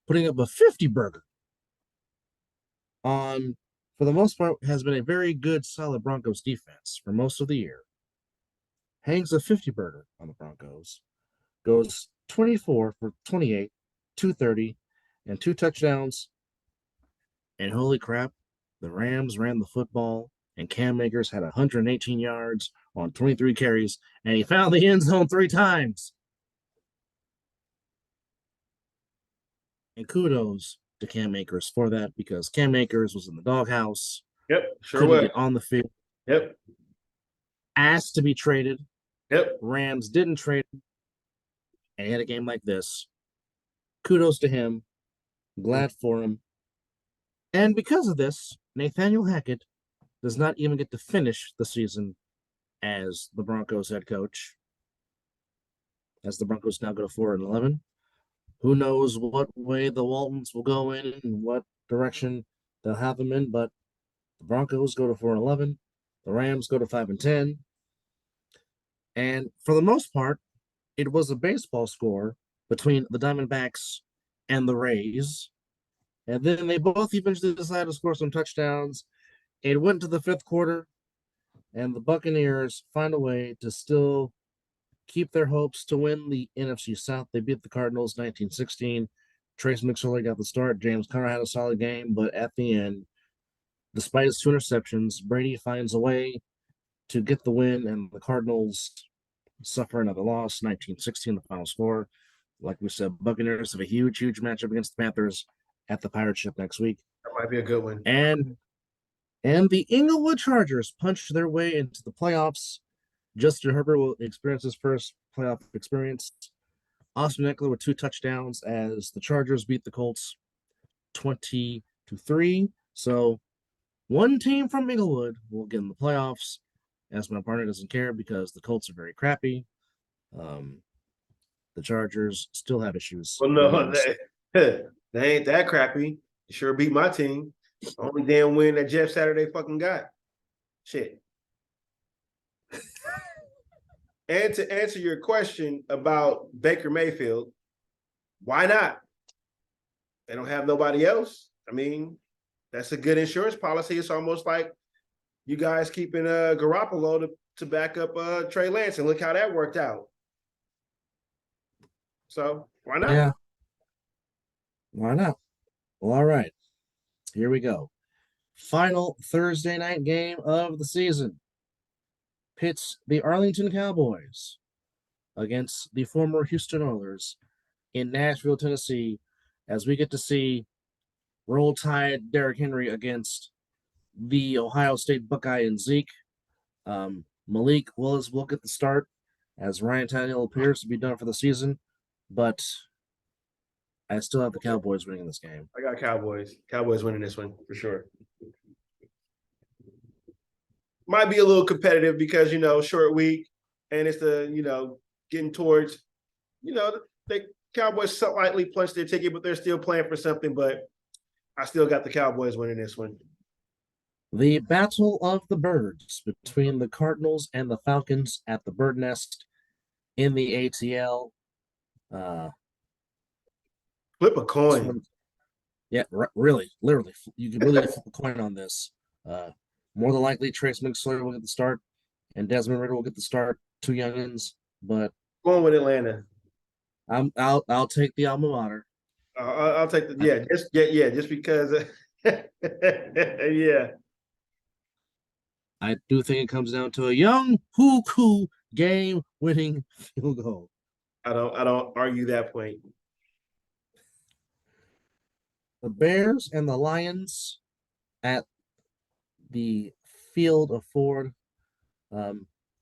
putting up a 50 burger on, for the most part, has been a very good, solid Broncos defense for most of the year. Hangs a 50 burger on the Broncos, goes 24 for 28, 230, and 2 touchdowns. And holy crap, the Rams ran the football, and Cam Akers had 118 yards on 23 carries, and he found the end zone 3 times. And kudos to Cam Akers for that, because Cam Akers was in the doghouse. Yep, sure couldn't was. get on the field. Yep. Asked to be traded. Yep. Rams didn't trade him, and he had a game like this. Kudos to him. Glad for him. And because of this, Nathaniel Hackett does not even get to finish the season as the Broncos head coach. As the Broncos now go to 4-11. Who knows what way the Waltons will go in and what direction they'll have them in, but the Broncos go to 4-11. The Rams go to 5-10. And for the most part, it was a baseball score between the Diamondbacks and the Rays. And then they both eventually decided to score some touchdowns. It went to the 5th quarter, and the Buccaneers find a way to still keep their hopes to win the NFC South. They beat the Cardinals 19-16. Trace McSorley got the start. James Conner had a solid game, but at the end, despite his 2 interceptions, Brady finds a way to get the win, and the Cardinals suffer another loss, 19-16, the final score. Like we said, Buccaneers have a huge, huge matchup against the Panthers at the Pirate Ship next week. That might be a good one. And the Inglewood Chargers punched their way into the playoffs. Justin Herbert will experience his first playoff experience. Austin Eckler with 2 touchdowns as the Chargers beat the Colts 20-3. So one team from Inglewood will get in the playoffs, as my partner doesn't care because the Colts are very crappy. The Chargers still have issues. Well, no, they ain't that crappy. You sure beat my team. Only damn win that Jeff Saturday fucking got. Shit. And to answer your question about Baker Mayfield, why not? They don't have nobody else. I mean, that's a good insurance policy. It's almost like you guys keeping Garoppolo to back up Trey Lance, and look how that worked out. So why not? Yeah. Why not? Well, all right. Here we go. Final Thursday night game of the season pits the Arlington Cowboys against the former Houston Oilers in Nashville, Tennessee, as we get to see Roll Tide Derrick Henry against the Ohio State Buckeye and Zeke. Malik Willis will get the start as Ryan Tannehill appears to be done for the season, but I still have the Cowboys winning this game. I got Cowboys. Cowboys winning this one for sure. Might be a little competitive because, short week, and it's the, getting towards, the Cowboys slightly punched their ticket, but they're still playing for something. But I still got the Cowboys winning this one. The Battle of the Birds between the Cardinals and the Falcons at the Bird Nest in the ATL. Flip a coin. Yeah, really, literally. You can really flip a coin on this. More than likely, Trace McSorley will get the start, and Desmond Ridder will get the start. 2 youngins, but going with Atlanta. I'll take the alma mater. I'll take just because. Yeah. I do think it comes down to a young Huku game-winning field goal. I don't argue that point. The Bears and the Lions at the Field of Ford.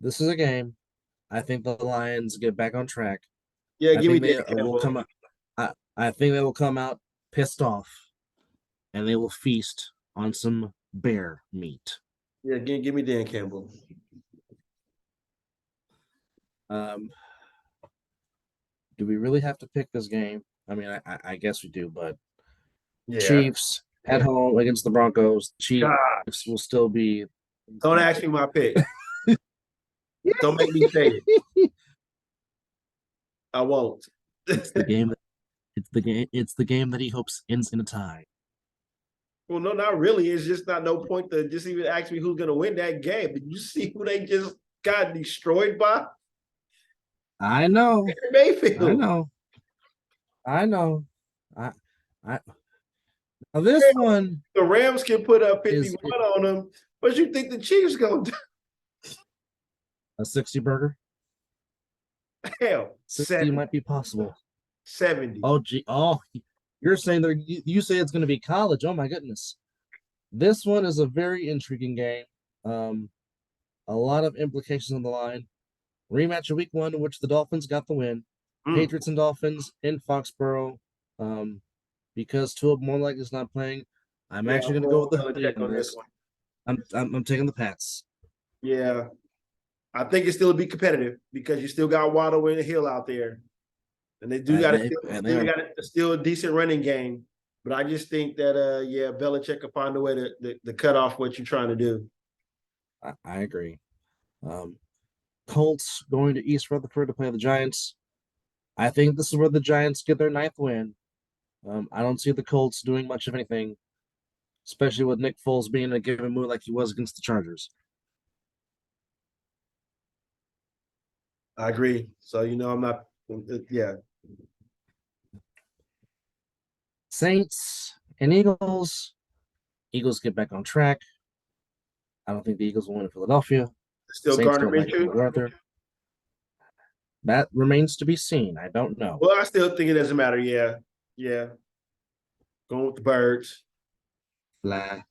This is a game. I think the Lions get back on track. Yeah, I give me think they Dan will Campbell. come out. I think they will come out pissed off, and they will feast on some bear meat. Yeah, give me Dan Campbell. Do we really have to pick this game? I mean, I guess we do, but Yeah. Chiefs at home against the Broncos. Chiefs God, will still be. don't ask me my pick. Don't make me say it. I won't. It's the game. It's the game. It's the game that he hopes ends in a tie. Well, no, not really. It's just not no point to just even ask me who's gonna win that game. Did you see who they just got destroyed by? I know. Mayfield. I know. I know. I. Now this one. The Rams can put up 51 on them. What you think the Chiefs gonna do? A 60 burger? Hell, 60 70. might be possible. 70. Oh, gee. Oh, you're saying that you say it's going to be college. Oh, my goodness. This one is a very intriguing game. A lot of implications on the line. Rematch of week 1 in which the Dolphins got the win. Patriots and Dolphins in Foxborough. Because Tua more likely is not playing, I'm actually going to go with the hoodie on this. I'm taking the Pats. Yeah. I think it still be competitive because you still got Waddle and Hill out there. And they do got still a decent running game. But I just think that Belichick can find a way to cut off what you're trying to do. I agree. Colts going to East Rutherford to play the Giants. I think this is where the Giants get their 9th win. I don't see the Colts doing much of anything, especially with Nick Foles being in a given mood like he was against the Chargers. I agree. So, I'm not, yeah. Saints and Eagles. Eagles get back on track. I don't think the Eagles will win in Philadelphia. Still Gardner Minshew. That remains to be seen. I don't know. Well, I still think it doesn't matter. Yeah. Yeah. Going with the Birds. Fly.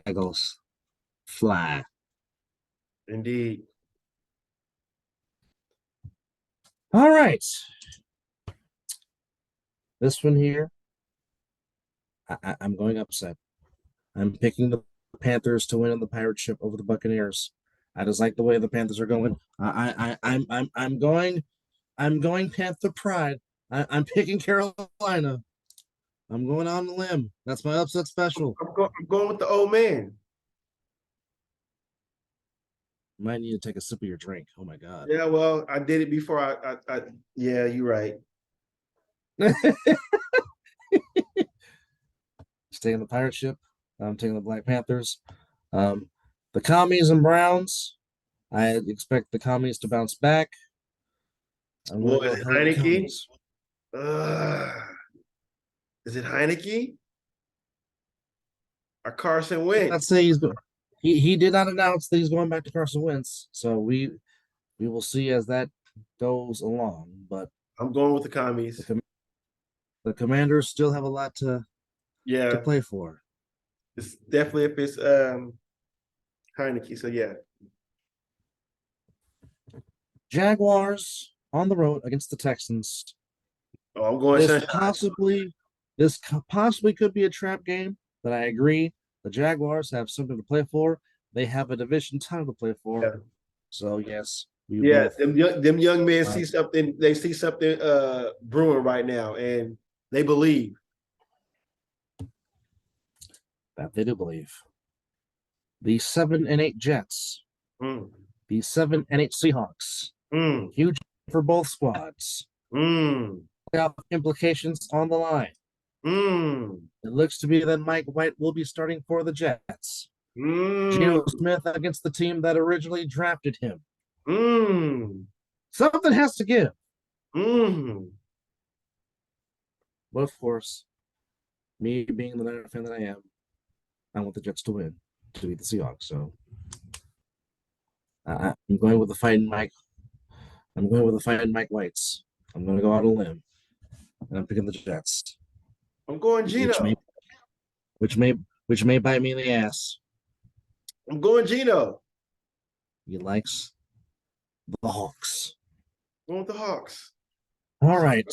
Eagles. Fly. Indeed. All right. This one here, I'm going upset. I'm picking the Panthers to win on the pirate ship over the Buccaneers. I just like the way the Panthers are going. I'm going Panther pride. I'm picking Carolina. I'm going on the limb. That's my upset special. I'm going with the old man. You might need to take a sip of your drink. Oh my God. Yeah, well, I did it before I yeah, you're right. He's taking the pirate ship. I'm taking the Black Panthers. The Commies and Browns. I expect the Commies to bounce back. I'm going to go Heineke? Is it Heineke? Or Carson Wentz? Let's say he's going. He did not announce that he's going back to Carson Wentz, so we will see as that goes along. But I'm going with the Commies. The Commanders still have a lot to play for. It's definitely if it's Heineke. So yeah. Jaguars on the road against the Texans. Oh, I'm going This possibly could be a trap game, but I agree. The Jaguars have something to play for. They have a division title to play for. Yeah. So yes, them young men see something. They see something brewing right now, and they believe. That they do believe. The 7-8 Jets. The 7-8 Seahawks. Huge for both squads. Playoff implications on the line. It looks to be that Mike White will be starting for the Jets. Geno Smith against the team that originally drafted him. Something has to give. But of course, me being the Niner fan that I am, I want the Jets to win, to beat the Seahawks. So I'm going with the fighting Mike. I'm going with the fighting Mike Whites. I'm going to go out on a limb, and I'm picking the Jets. I'm going which may Gino. which may which may bite me in the ass. I'm going Gino. He likes the Hawks. Going with the Hawks. All right.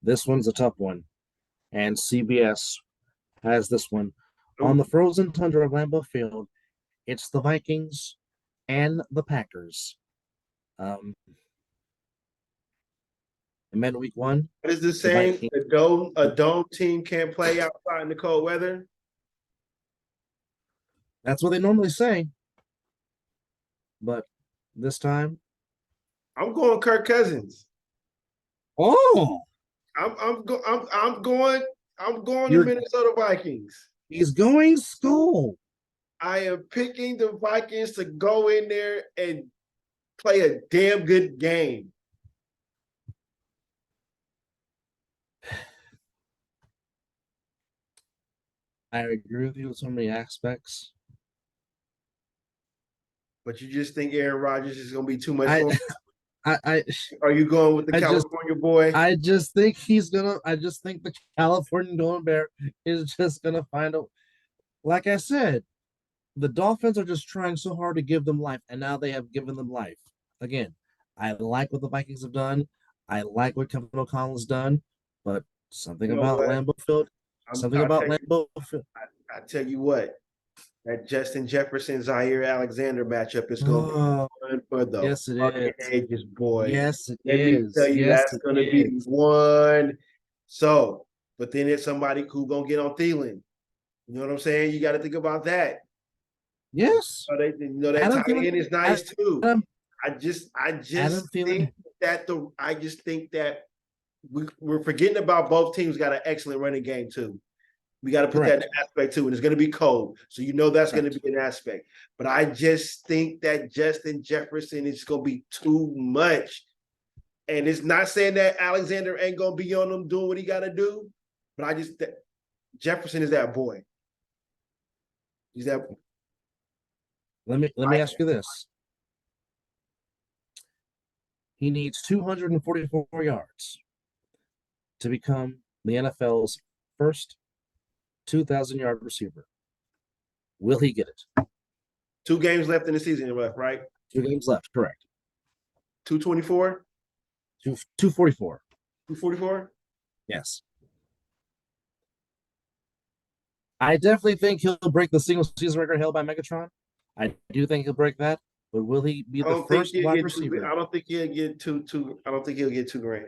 This one's a tough one, and CBS has this one on the frozen tundra of Lambeau Field. It's the Vikings and the Packers. And then week one. What is this saying? A dome team can't play outside in the cold weather? That's what they normally say. But this time, I'm going Kirk Cousins. oh, I'm going the Minnesota Vikings. He's going Skull. I am picking the Vikings to go in there and play a damn good game. I agree with you in so many aspects. But you just think Aaron Rodgers is going to be too much for him? I Are you going with the California boy? I just think the California Golden Bear is just gonna find a. Like I said, the Dolphins are just trying so hard to give them life, and now they have given them life. Again, I like what the Vikings have done. I like what Kevin O'Connell's done, but something about Lambeau Field. I tell you what, that Justin Jefferson Zaire Alexander matchup is going to be fun for the yes, it is. ages, boy. Yes, it Let is. me tell you, yes, that's going to be one. So, but then it's somebody who's going to get on Thielen. You know what I'm saying? You got to think about that. Yes. So that tight end is nice too. I just think that we're forgetting about both teams got an excellent running game too. We got to put that in aspect too, and it's going to be cold, so that's going to be an aspect. But I just think that Justin Jefferson is going to be too much, and it's not saying that Alexander ain't going to be on him doing what he got to do, but Jefferson is that boy. He's that. Let me ask you this. He needs 244 yards to become the NFL's first 2,000-yard receiver. Will he get it? 2 games left in the season, right? 2 games left, correct. 224? 244. 244? Yes. I definitely think he'll break the single season record held by Megatron. I do think he'll break that, but will he be the first wide receiver? I don't think he'll get I don't think he'll get $2,000.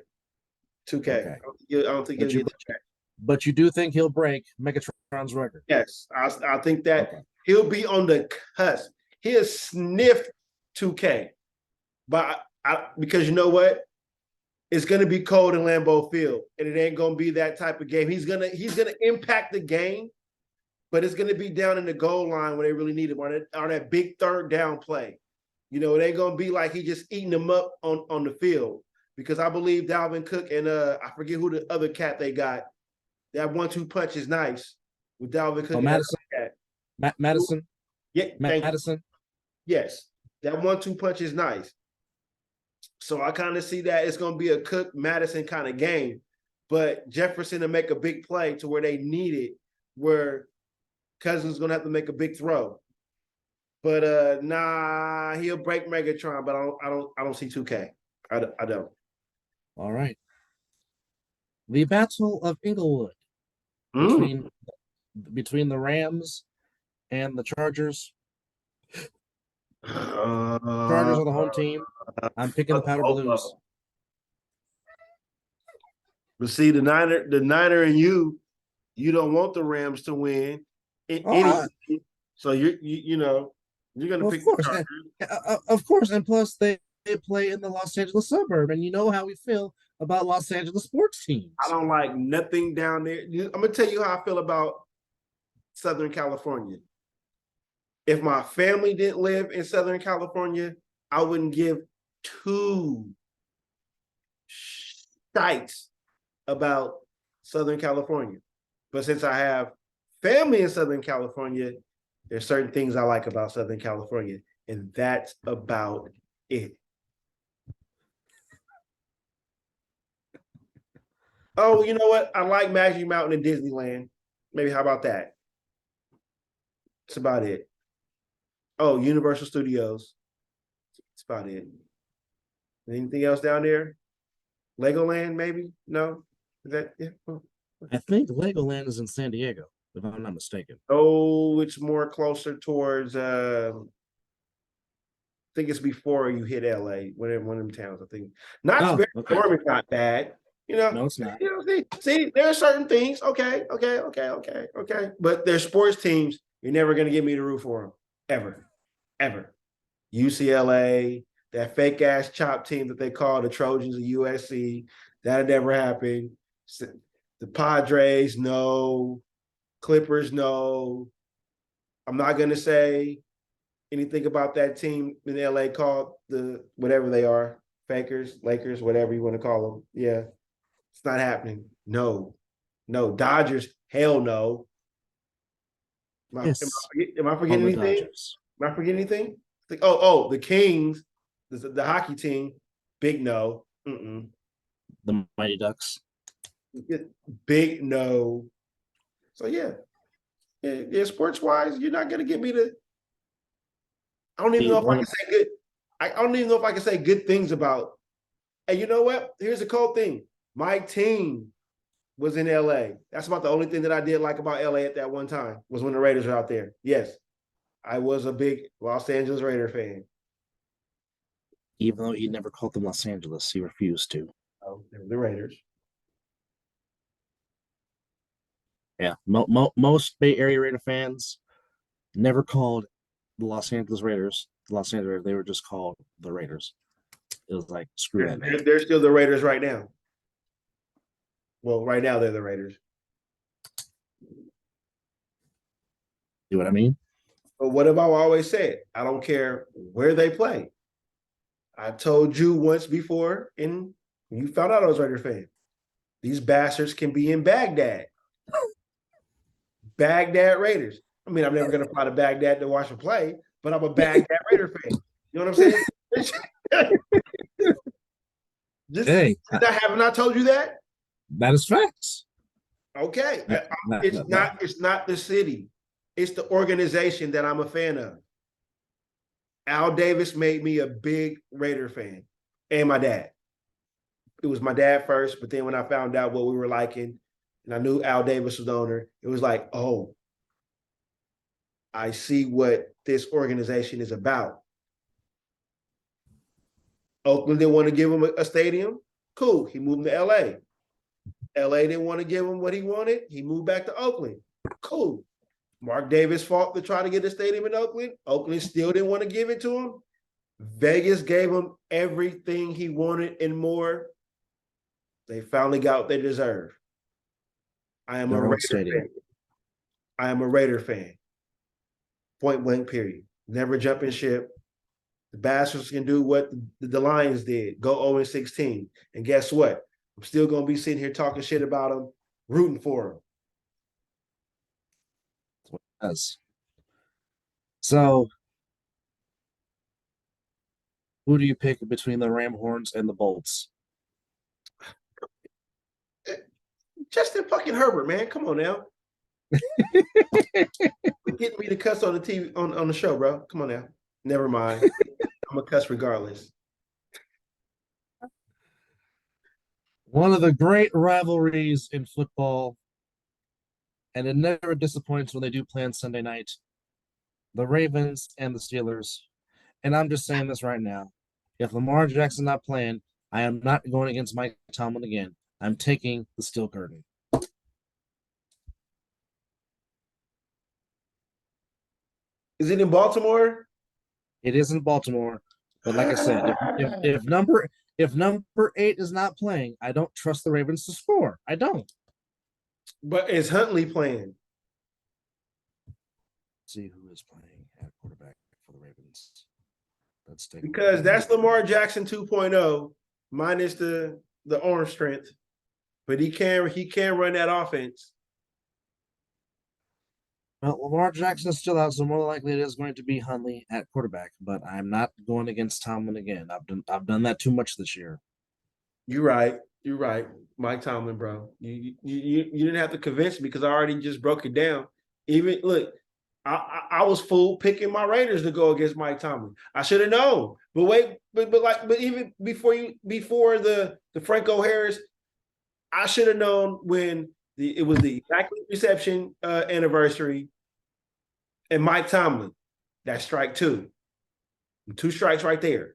$2K. Okay. I don't think he'll get $2K. But you do think he'll break Megatron's record? Yes, I think that he'll be on the cusp. He'll sniff 2K, but because you know what, it's going to be cold in Lambeau Field, and it ain't going to be that type of game. He's gonna impact the game, but it's going to be down in the goal line when they really need him on that big third down play. You know, it ain't going to be like he just eating them up on the field, because I believe Dalvin Cook and I forget who the other cat they got. That 1-2 punch is nice with Dalvin Cook. Madison. Madison. Yeah, Madison. Yes, that 1-2 punch is nice. So I kind of see that it's going to be a Cook Madison kind of game, but Jefferson to make a big play to where they need it, where Cousins is going to have to make a big throw. But he'll break Megatron, but I don't see 2K. I don't. All right. The Battle of Inglewood between the Rams and the Chargers. Chargers are the home team. I'm picking the Powder Blues. But see, the Niner and you don't want the Rams to win. So you're gonna pick the Chargers. Of course, and plus they play in the Los Angeles suburb, and you know how we feel about Los Angeles sports teams. I don't like nothing down there. I'm gonna tell you how I feel about Southern California. If my family didn't live in Southern California, I wouldn't give 2 shites about Southern California. But since I have family in Southern California, there's certain things I like about Southern California, and that's about it. Oh, you know what? I like Magic Mountain in Disneyland. Maybe how about that? That's about it. Oh, Universal Studios. That's about it. Anything else down there? Legoland, maybe? No? Is that yeah? I think Legoland is in San Diego, if I'm not mistaken. Oh, it's more closer towards I think it's before you hit LA, one of them towns, I think. Not Oh, very okay. warm, it's not bad. No, it's not. See, there are certain things. Okay. But there's sports teams, you're never gonna get me to root for them. Ever. UCLA, that fake ass chop team that they call the Trojans of USC, that never happened. The Padres, no. Clippers, no. I'm not gonna say anything about that team in LA called the whatever they are, Fakers, Lakers, whatever you want to call them. Yeah, it's not happening. No. Dodgers, hell no. Yes, Am I on forgetting the anything? Dodgers. Am I forgetting anything? The Kings, the hockey team, big no. Mm-mm. The Mighty Ducks. Big no. So yeah. Sports wise, you're not gonna get me to. I don't even know if I can say good. I don't even know if I can say good things about. And you know what? Here's the cool thing. My team was in LA. That's about the only thing that I did like about LA at that one time was when the Raiders were out there. Yes, I was a big Los Angeles Raider fan. Even though he never called them Los Angeles, he refused to. Oh, they were the Raiders. Yeah, most Bay Area Raider fans never called the Los Angeles Raiders the Los Angeles Raiders. They were just called the Raiders. It was like, screw that, man. They're still the Raiders right now. Well, right now they're the Raiders. You know what I mean? But what have I always said? I don't care where they play. I told you once before, and you found out I was a Raider fan. These bastards can be in Baghdad. Baghdad Raiders. I mean, I'm never going to fly to Baghdad to watch them play, but I'm a Baghdad Raider fan. You know what I'm saying? Hey, Haven't I told you that? That is facts. Okay. It's not the city. It's the organization that I'm a fan of. Al Davis made me a big Raider fan, and my dad. It was my dad first, but then when I found out what we were liking, and I knew Al Davis was the owner, it was like, oh, I see what this organization is about. Oakland didn't want to give him a stadium. Cool. He moved to LA. LA didn't want to give him what he wanted. He moved back to Oakland. Cool. Mark Davis fought to try to get a stadium in Oakland. Oakland still didn't want to give it to him. Vegas gave him everything he wanted and more. They finally got what they deserve. I am a Raider fan. I am a Raider fan. Point blank, period. Never jumping ship. The Bastards can do what the Lions did, go 0-16. And guess what? I'm still going to be sitting here talking shit about them, rooting for them. That's what it does. So, who do you pick between the Ram Horns and the Bolts? Justin fucking Herbert, man. Come on now. Getting me to cuss on the TV on the show, bro. Come on now. Never mind. I'm a cuss regardless. One of the great rivalries in football, and it never disappoints when they do play on Sunday night. The Ravens and the Steelers. And I'm just saying this right now. If Lamar Jackson's not playing, I am not going against Mike Tomlin again. I'm taking the steel curtain. Is it in Baltimore? It is in Baltimore, but like I said, if number 8 is not playing, I don't trust the Ravens to score. I don't. But is Huntley playing? Let's see who is playing at quarterback for the Ravens. Because that's Lamar Jackson 2.0 minus the arm strength, but he can run that offense. Well, Lamar Jackson is still out, so more likely it is going to be Huntley at quarterback. But I'm not going against Tomlin again. I've done that too much this year. You're right. You're right, Mike Tomlin, bro. You didn't have to convince me because I already just broke it down. Even look, I was fooled picking my Raiders to go against Mike Tomlin. I should have known. But wait, but even before the Franco Harris, I should have known when it was the exactly reception anniversary and Mike Tomlin. That's strike two. 2 strikes right there.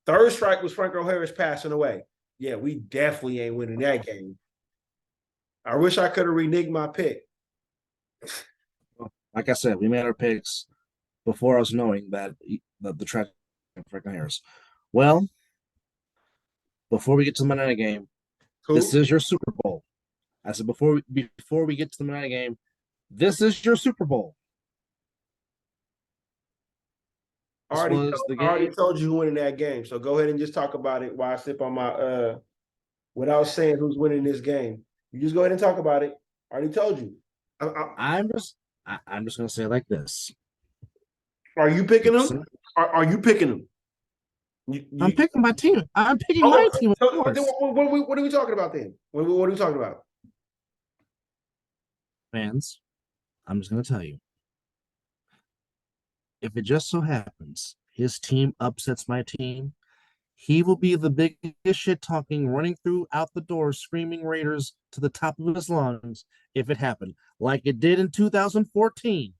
Third strike was Franco Harris passing away. Yeah, we definitely ain't winning that game. I wish I could have reneged my pick. Like I said, we made our picks before us knowing that the track of Franklin Harris. Well, before we get to the Monday night game, this is your Super Bowl. I said before we get to the Monday night game, this is your Super Bowl. I already told you who winning that game, so go ahead and just talk about it while I sip on my without saying who's winning this game. You just go ahead and talk about it. I already told you. I'm just gonna say it like this. Are you picking them? Are you picking them? I'm picking my team. I'm picking my team. Of course. What are we talking about then? What are we talking about? Fans, I'm just gonna tell you. If it just so happens his team upsets my team, he will be the biggest shit talking, running throughout the door, screaming Raiders to the top of his lungs if it happened, like it did in 2014,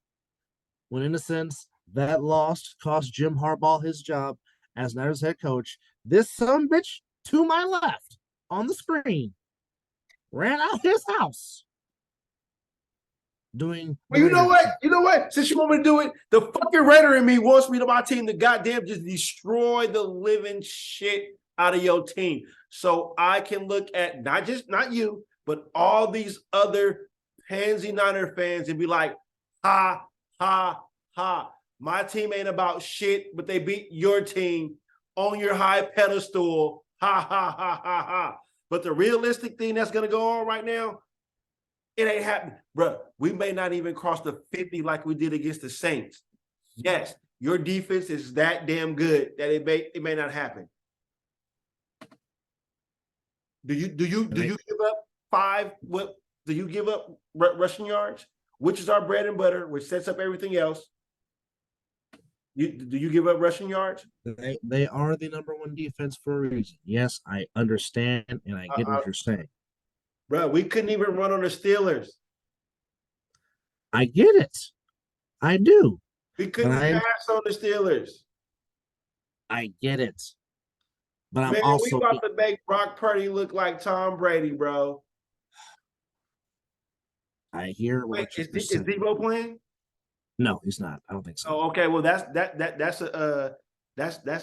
when in a sense that loss cost Jim Harbaugh his job as Niners head coach. This son bitch to my left on the screen ran out his house. Doing well, you know what? Since you want me to do it, the fucking Raider in me wants me to my team to goddamn just destroy the living shit out of your team. So I can look at not you, but all these other pansy Niner fans and be like, ha, ha, ha. My team ain't about shit, but they beat your team on your high pedestal. Ha, ha, ha, ha, ha. But the realistic thing that's going to go on right now, it ain't happening. Bro, we may not even cross the 50 like we did against the Saints. Yes, your defense is that damn good that it may not happen. Do you give up 5? What do you give up rushing yards, which is our bread and butter, which sets up everything else? Do you give up rushing yards? They are the number one defense for a reason. Yes, I understand and I get what you're saying. Bro, we couldn't even run on the Steelers. I get it. I do. We couldn't pass on the Steelers. I get it. But Man, we about to make Brock Purdy look like Tom Brady, bro. I hear what is Debo playing? No, he's not. I don't think so. Oh, okay. Well, that's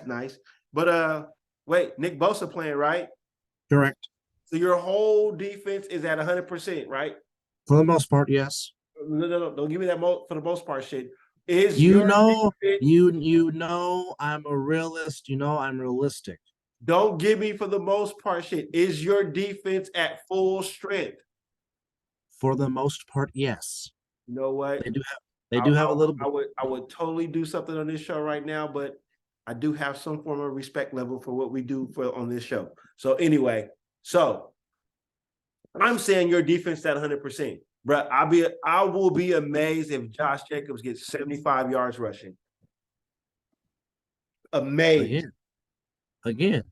nice. But wait, Nick Bosa playing, right? Correct. So your whole defense is at 100%, right? For the most part, yes. No, don't give me that for the most part shit. You know I'm a realist. You know I'm realistic. Don't give me for the most part shit. Is your defense at full strength? For the most part, yes. You know what? They do have a little bit. I would totally do something on this show right now, but I do have some form of respect level for what we do on this show. So anyway, I'm saying your defense at 100%. Bro, I will be amazed if Josh Jacobs gets 75 yards rushing. Amazed. Again,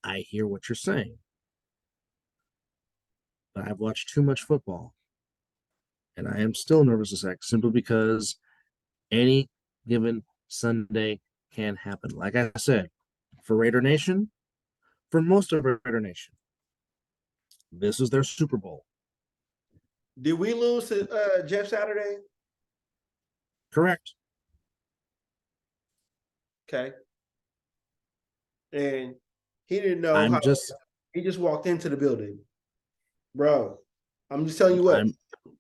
I hear what you're saying. But I've watched too much football. And I am still nervous as heck simply because any given Sunday can happen. Like I said, for Raider Nation, for most of Raider Nation, this is their Super Bowl. Did we lose to Jeff Saturday? Correct. Okay. And he didn't know he just walked into the building. Bro, I'm just telling you what.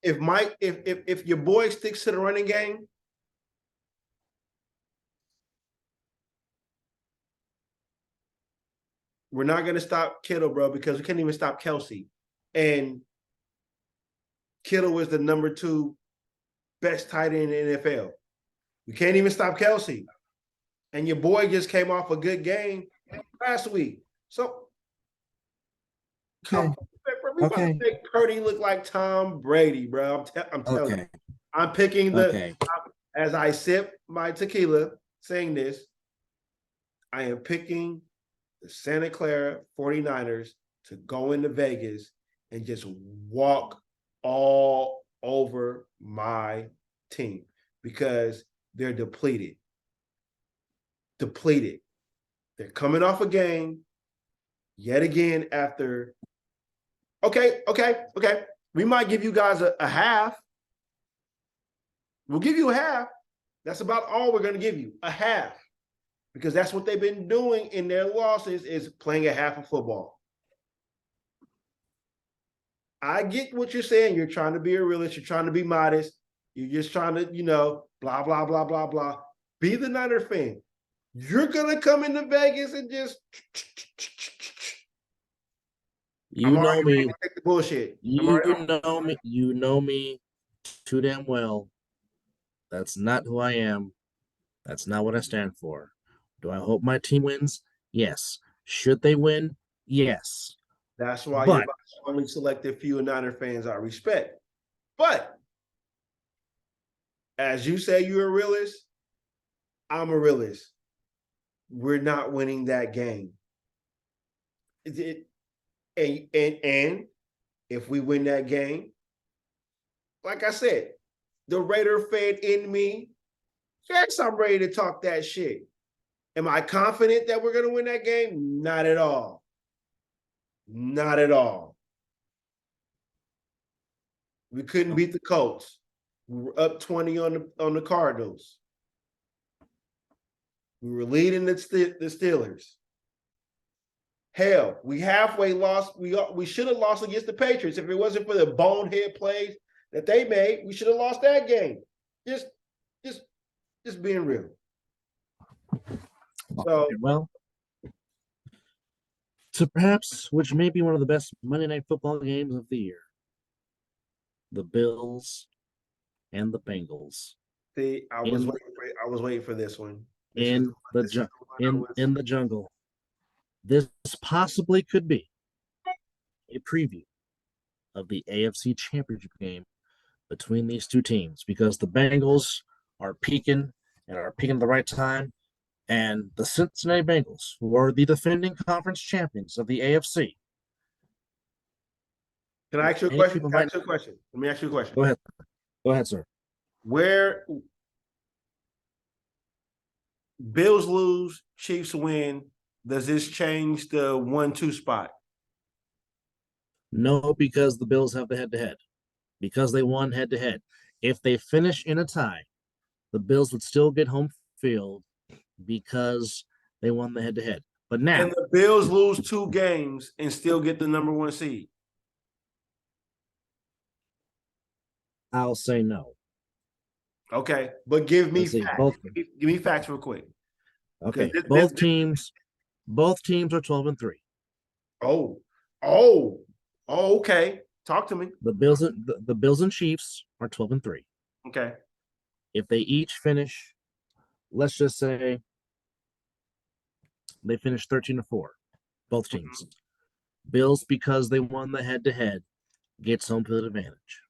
If your boy sticks to the running game, we're not going to stop Kittle, bro, because we can't even stop Kelsey. And Kittle was the number 2 best tight end in the NFL. We can't even stop Kelsey. And your boy just came off a good game last week. So Okay. We about to Okay. make Purdy look like Tom Brady, bro. I'm telling you. Okay. I'm picking Okay. as I sip my tequila, saying this, I am picking the Santa Clara 49ers to go into Vegas and just walk all over my team because they're depleted. Depleted. They're coming off a game yet again after. Okay. We might give you guys a half. We'll give you a half. That's about all we're going to give you, a half. Because that's what they've been doing in their losses is playing a half of football. I get what you're saying. You're trying to be a realist. You're trying to be modest. You're just trying to, blah, blah, blah, blah, blah. Be the Niner fan. You're going to come into Vegas and just. You know me. Take the bullshit. You know me too damn well. That's not who I am. That's not what I stand for. Do I hope my team wins? Yes. Should they win? Yes. That's why you're only selected few Niner fans I respect. But as you say, you're a realist. I'm a realist. We're not winning that game. And if we win that game, like I said, the Raider fan in me, yes, I'm ready to talk that shit. Am I confident that we're going to win that game? Not at all. Not at all. We couldn't beat the Colts. We were up 20 on the Cardinals. We were leading the Steelers. Hell, we halfway lost. We should have lost against the Patriots. If it wasn't for the bonehead plays that they made, we should have lost that game. Just being real. So, well, to perhaps which may be one of the best Monday Night Football games of the year, the Bills and the Bengals. See, I was waiting for this one. In the jungle. This possibly could be a preview of the AFC Championship game between these two teams because the Bengals are peaking at the right time, and the Cincinnati Bengals, who are the defending conference champions of the AFC. Can I ask you a question? Let me ask you a question. Go ahead, sir. Where Bills lose, Chiefs win, does this change the 1-2 spot? No, because the Bills have the head-to-head. Because they won head-to-head. If they finish in a tie, the Bills would still get home field because they won the head-to-head. But now, and the Bills lose 2 games and still get the number 1 seed. I'll say no. Okay, but give me facts. Give me facts real quick. Okay, both teams are 12-3. Oh, okay. Talk to me. The Bills and Chiefs are 12-3. Okay. If they each finish, let's just say they finish 13-4, both teams. Mm-hmm. Bills, because they won the head-to-head, gets home field advantage.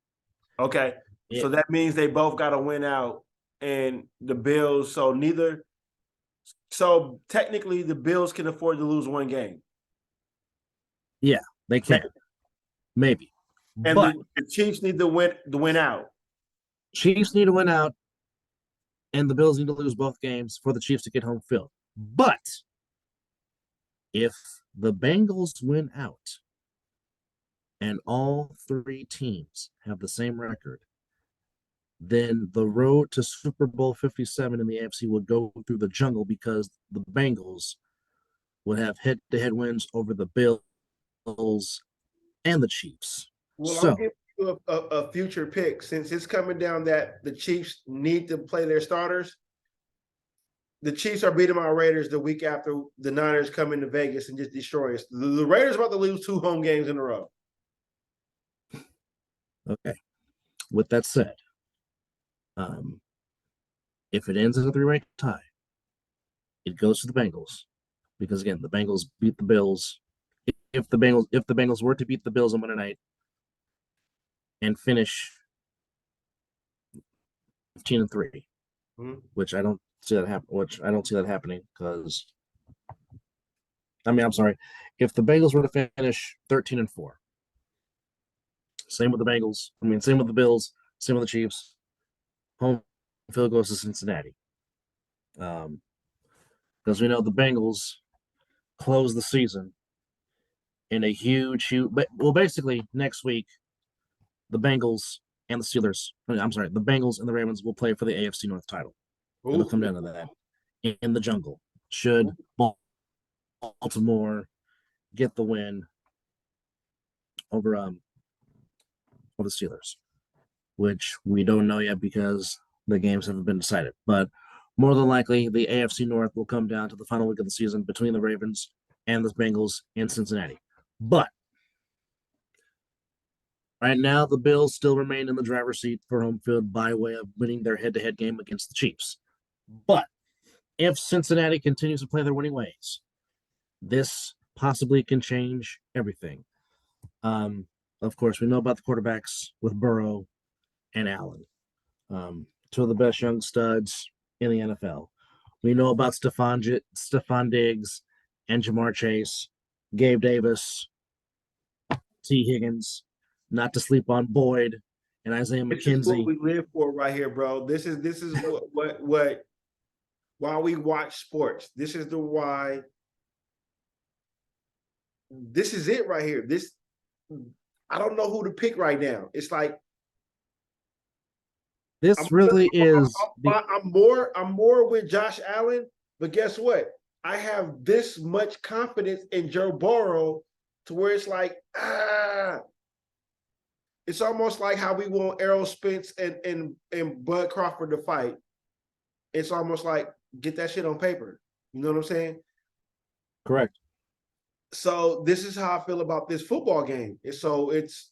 Okay. So that means they both got to win out, and the Bills. So technically, the Bills can afford to lose 1 game. Yeah, they can. Maybe. And the Chiefs need to win out. Chiefs need to win out, and the Bills need to lose both games for the Chiefs to get home field. But if the Bengals win out and all 3 teams have the same record, then the road to Super Bowl 57 in the AFC would go through the jungle because the Bengals would have head-to-head wins over the Bills and the Chiefs. Well, I'll give you a future pick. Since it's coming down that the Chiefs need to play their starters, the Chiefs are beating my Raiders the week after the Niners come into Vegas and just destroy us. The Raiders are about to lose 2 home games in a row. Okay. With that said, if it ends in a 3-way tie, it goes to the Bengals because, again, the Bengals beat the Bills if the Bengals were to beat the Bills on Monday night and finish 15-3, which I don't see that happen. Which I don't see that happening because I'm sorry. If the Bengals were to finish 13-4, same with the Bengals. Same with the Bills. Same with the Chiefs. Home field goes to Cincinnati. Because we know the Bengals close the season in a huge. Well, basically next week, the Bengals and the Steelers. I'm sorry, the Bengals and the Ravens will play for the AFC North title. It'll come down to that in the jungle. Should Baltimore get the win over the Steelers, which we don't know yet because the games haven't been decided. But more than likely, the AFC North will come down to the final week of the season between the Ravens and the Bengals in Cincinnati. But right now, the Bills still remain in the driver's seat for home field by way of winning their head-to-head game against the Chiefs. But if Cincinnati continues to play their winning ways, this possibly can change everything. Of course, we know about the quarterbacks with Burrow and Allen, two of the best young studs in the NFL. We know about Stephon Diggs and Jamar Chase, Gabe Davis, T. Higgins, not to sleep on Boyd and Isaiah McKenzie. This is what we live for right here, bro. This is what why we watch sports. This is why. This is it right here. I don't know who to pick right now. It's like I'm more with Josh Allen, but guess what? I have this much confidence in Joe Burrow to where it's like, it's almost like how we want Errol Spence and Bud Crawford to fight. It's almost like get that shit on paper. You know what I'm saying? Correct. So this is how I feel about this football game. It's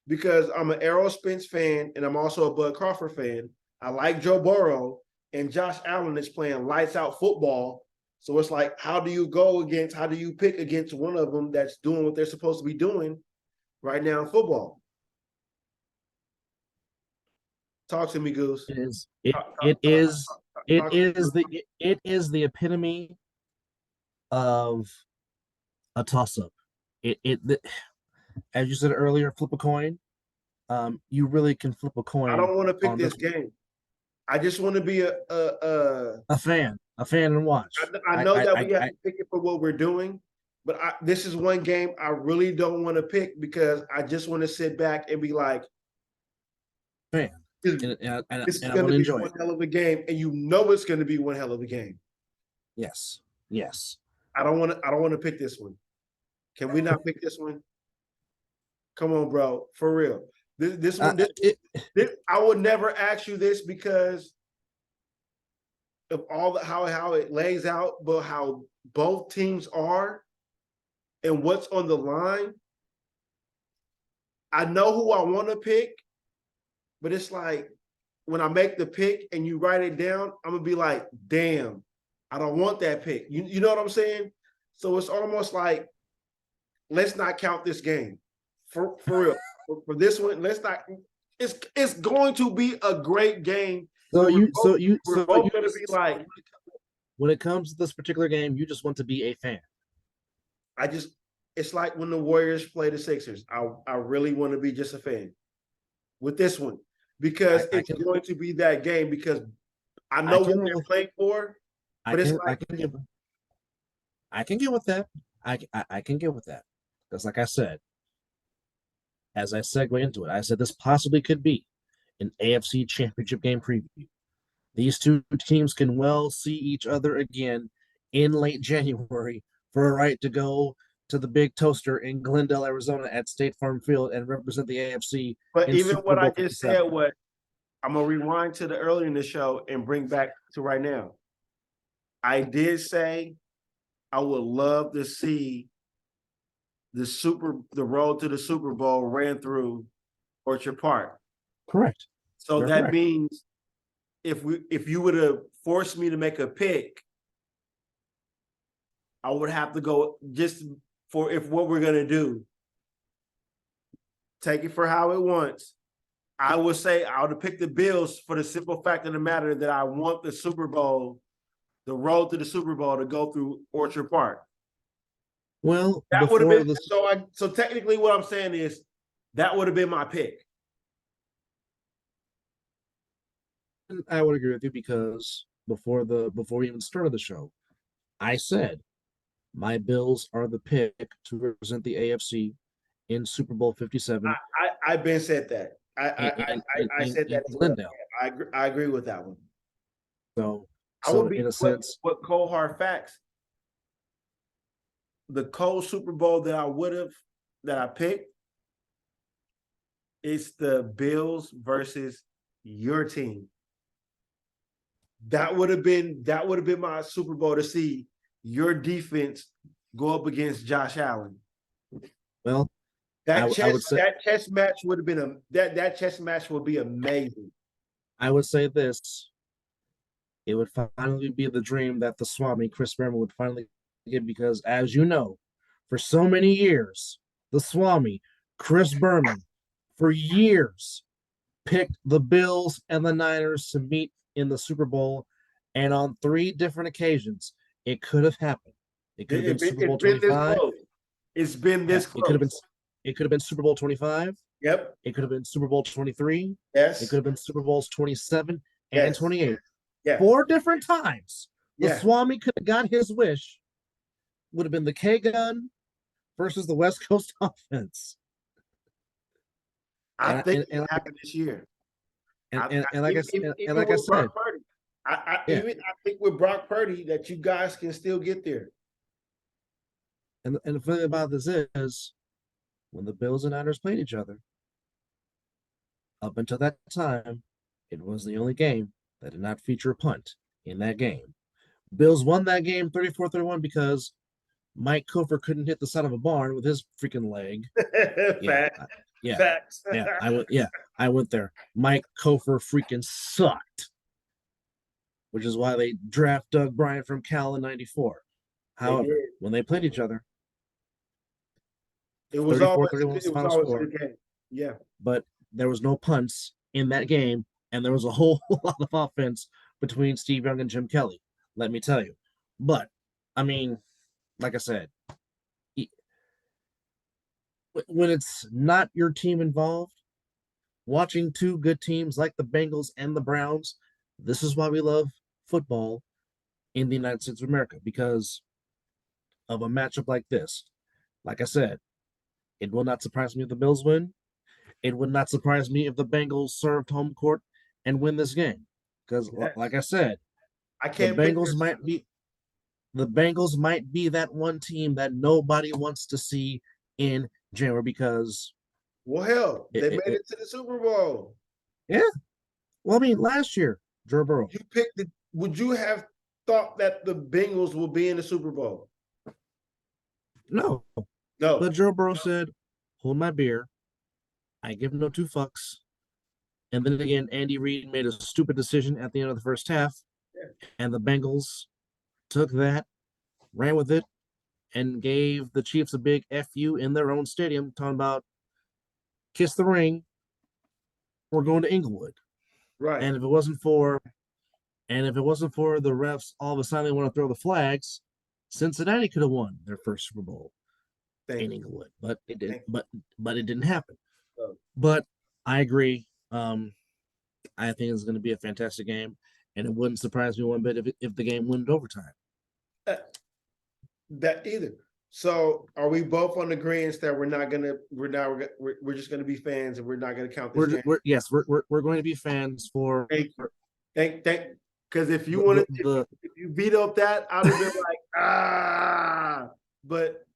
because I'm an Errol Spence fan and I'm also a Bud Crawford fan. I like Joe Burrow and Josh Allen is playing lights out football. So it's like, how do you pick against one of them that's doing what they're supposed to be doing right now in football? Talk to me, Goose. It is the epitome of a toss-up. As you said earlier, flip a coin. You really can flip a coin. I don't want to pick this game. I just want to be a fan and watch. I know that we have to pick it for what we're doing, but this is one game I really don't want to pick because I just want to sit back and be like, fan. This is going to be one hell of a game, and you know it's going to be one hell of a game. Yes. I don't want to pick this one. Can we not pick this one? Come on, bro, for real. This one, I would never ask you this because of all how it lays out, but how both teams are and what's on the line. I know who I want to pick, but it's like when I make the pick and you write it down, I'm gonna be like, damn, I don't want that pick. You know what I'm saying? So it's almost like, let's not count this game for real. For this one, let's not. It's going to be a great game. We're both going to be like, when it comes to this particular game, you just want to be a fan. It's like when the Warriors play the Sixers. I really want to be just a fan with this one because it's going to be that game because I know what they're playing for. But I can get with that. I can get with that because, like I said, as I segue into it, I said this possibly could be an AFC Championship game preview. These two teams can well see each other again in late January for a right to go to the Big Toaster in Glendale, Arizona at State Farm Field and represent the AFC. But even what I just said, I'm going to rewind to the earlier in the show and bring back to right now. I did say I would love to see the road to the Super Bowl ran through Orchard Park. Correct. So that means if you would have forced me to make a pick, I would have to go just for if what we're gonna do. Take it for how it wants. I would say I would have picked the Bills for the simple fact of the matter that I want the Super Bowl, the road to the Super Bowl, to go through Orchard Park. Well, That would have before been the so technically what I'm saying is that would have been my pick. I would agree with you because before we even started the show, I said my Bills are the pick to represent the AFC in Super Bowl 57 I've been said that. I said that as well. Glendale. I agree with that one. So I would be in a sense, what cold hard facts. The cold Super Bowl that I picked, it's the Bills versus your team. That would have been my Super Bowl to see your defense go up against Josh Allen. well, That chess match would have been that chess match would be amazing. I would say this. It would finally be the dream that the Swami, Chris Berman, would finally get because, as you know, for so many years, the Swami, Chris Berman, for years, picked the Bills and the Niners to meet in the Super Bowl. And on 3 different occasions, it could have happened. It could have been Super Bowl 25. It's been this close. It could have been Super Bowl 25. Yep. It could have been Super Bowl 23. Yes. It could have been Super Bowls 27 and 28. Yeah. 4 different times. The Yeah. Swami could have got his wish. Would have been the K-Gun versus the West Coast offense. I think it happened this year. And like I said, I think with Brock Purdy that you guys can still get there. And the thing about this is, when the Bills and Niners played each other, up until that time, it was the only game that did not feature a punt in that game. Bills won that game 34-31 because Mike Kofer couldn't hit the side of a barn with his freaking leg. Facts. I went there. Mike Kofer freaking sucked, which is why they draft Doug Bryant from Cal in '94. However, when they played each other, it was always a good game. Yeah, but there was no punts in that game, and there was a whole lot of offense between Steve Young and Jim Kelly. Let me tell you. But I mean, like I said, when it's not your team involved, watching 2 good teams like the Bengals and the Browns, this is why we love football in the United States of America, because of a matchup like this. Like I said, it will not surprise me if the Bills win. It would not surprise me if the Bengals served home court and win this game. Because, like I said, the Bengals might be that one team that nobody wants to see in January because, well, hell, they made it to the Super Bowl. Yeah. Well, I mean, last year, Joe Burrow. Would you have thought that the Bengals will be in the Super Bowl? No. But Joe Burrow said, "Hold my beer. I give no 2 fucks." And then again, Andy Reid made a stupid decision at the end of the first half, and the Bengals took that, ran with it, and gave the Chiefs a big FU in their own stadium, talking about kiss the ring, we're going to Inglewood. Right. And if it wasn't for the refs all of a sudden they want to throw the flags, Cincinnati could have won their first Super Bowl in Inglewood. But it didn't but it didn't happen. But I agree. I think it's going to be a fantastic game, and it wouldn't surprise me one bit if the game went overtime. That either. So, are we both on the agreement that we're just gonna be fans and we're not gonna count this game? We're going to be fans for. Thank. Because if you if you vetoed that, I'd have been like But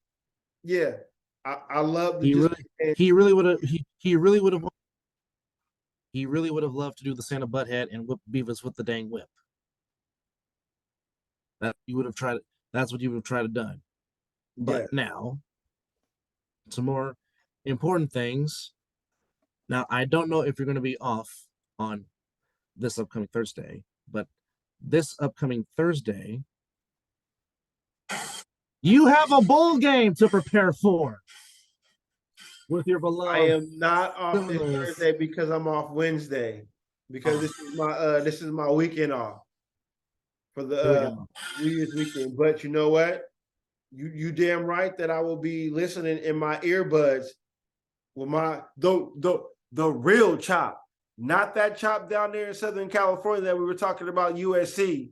yeah, I love the. He really would have. He really would have. He really would have loved to do the Santa Butthead and whip Beavis with the dang whip. That's what you would have tried to done. But now, some more important things. Now, I don't know if you're going to be off on this upcoming Thursday, but this upcoming Thursday, You have a bowl game to prepare for with your I beloved. am not off this Seminoles. Thursday because I'm off Wednesday. Because this is my weekend off for the New Year's weekend. But you know what? You damn right that I will be listening in my earbuds with my the real chop, not that chop down there in Southern California that we were talking about USC.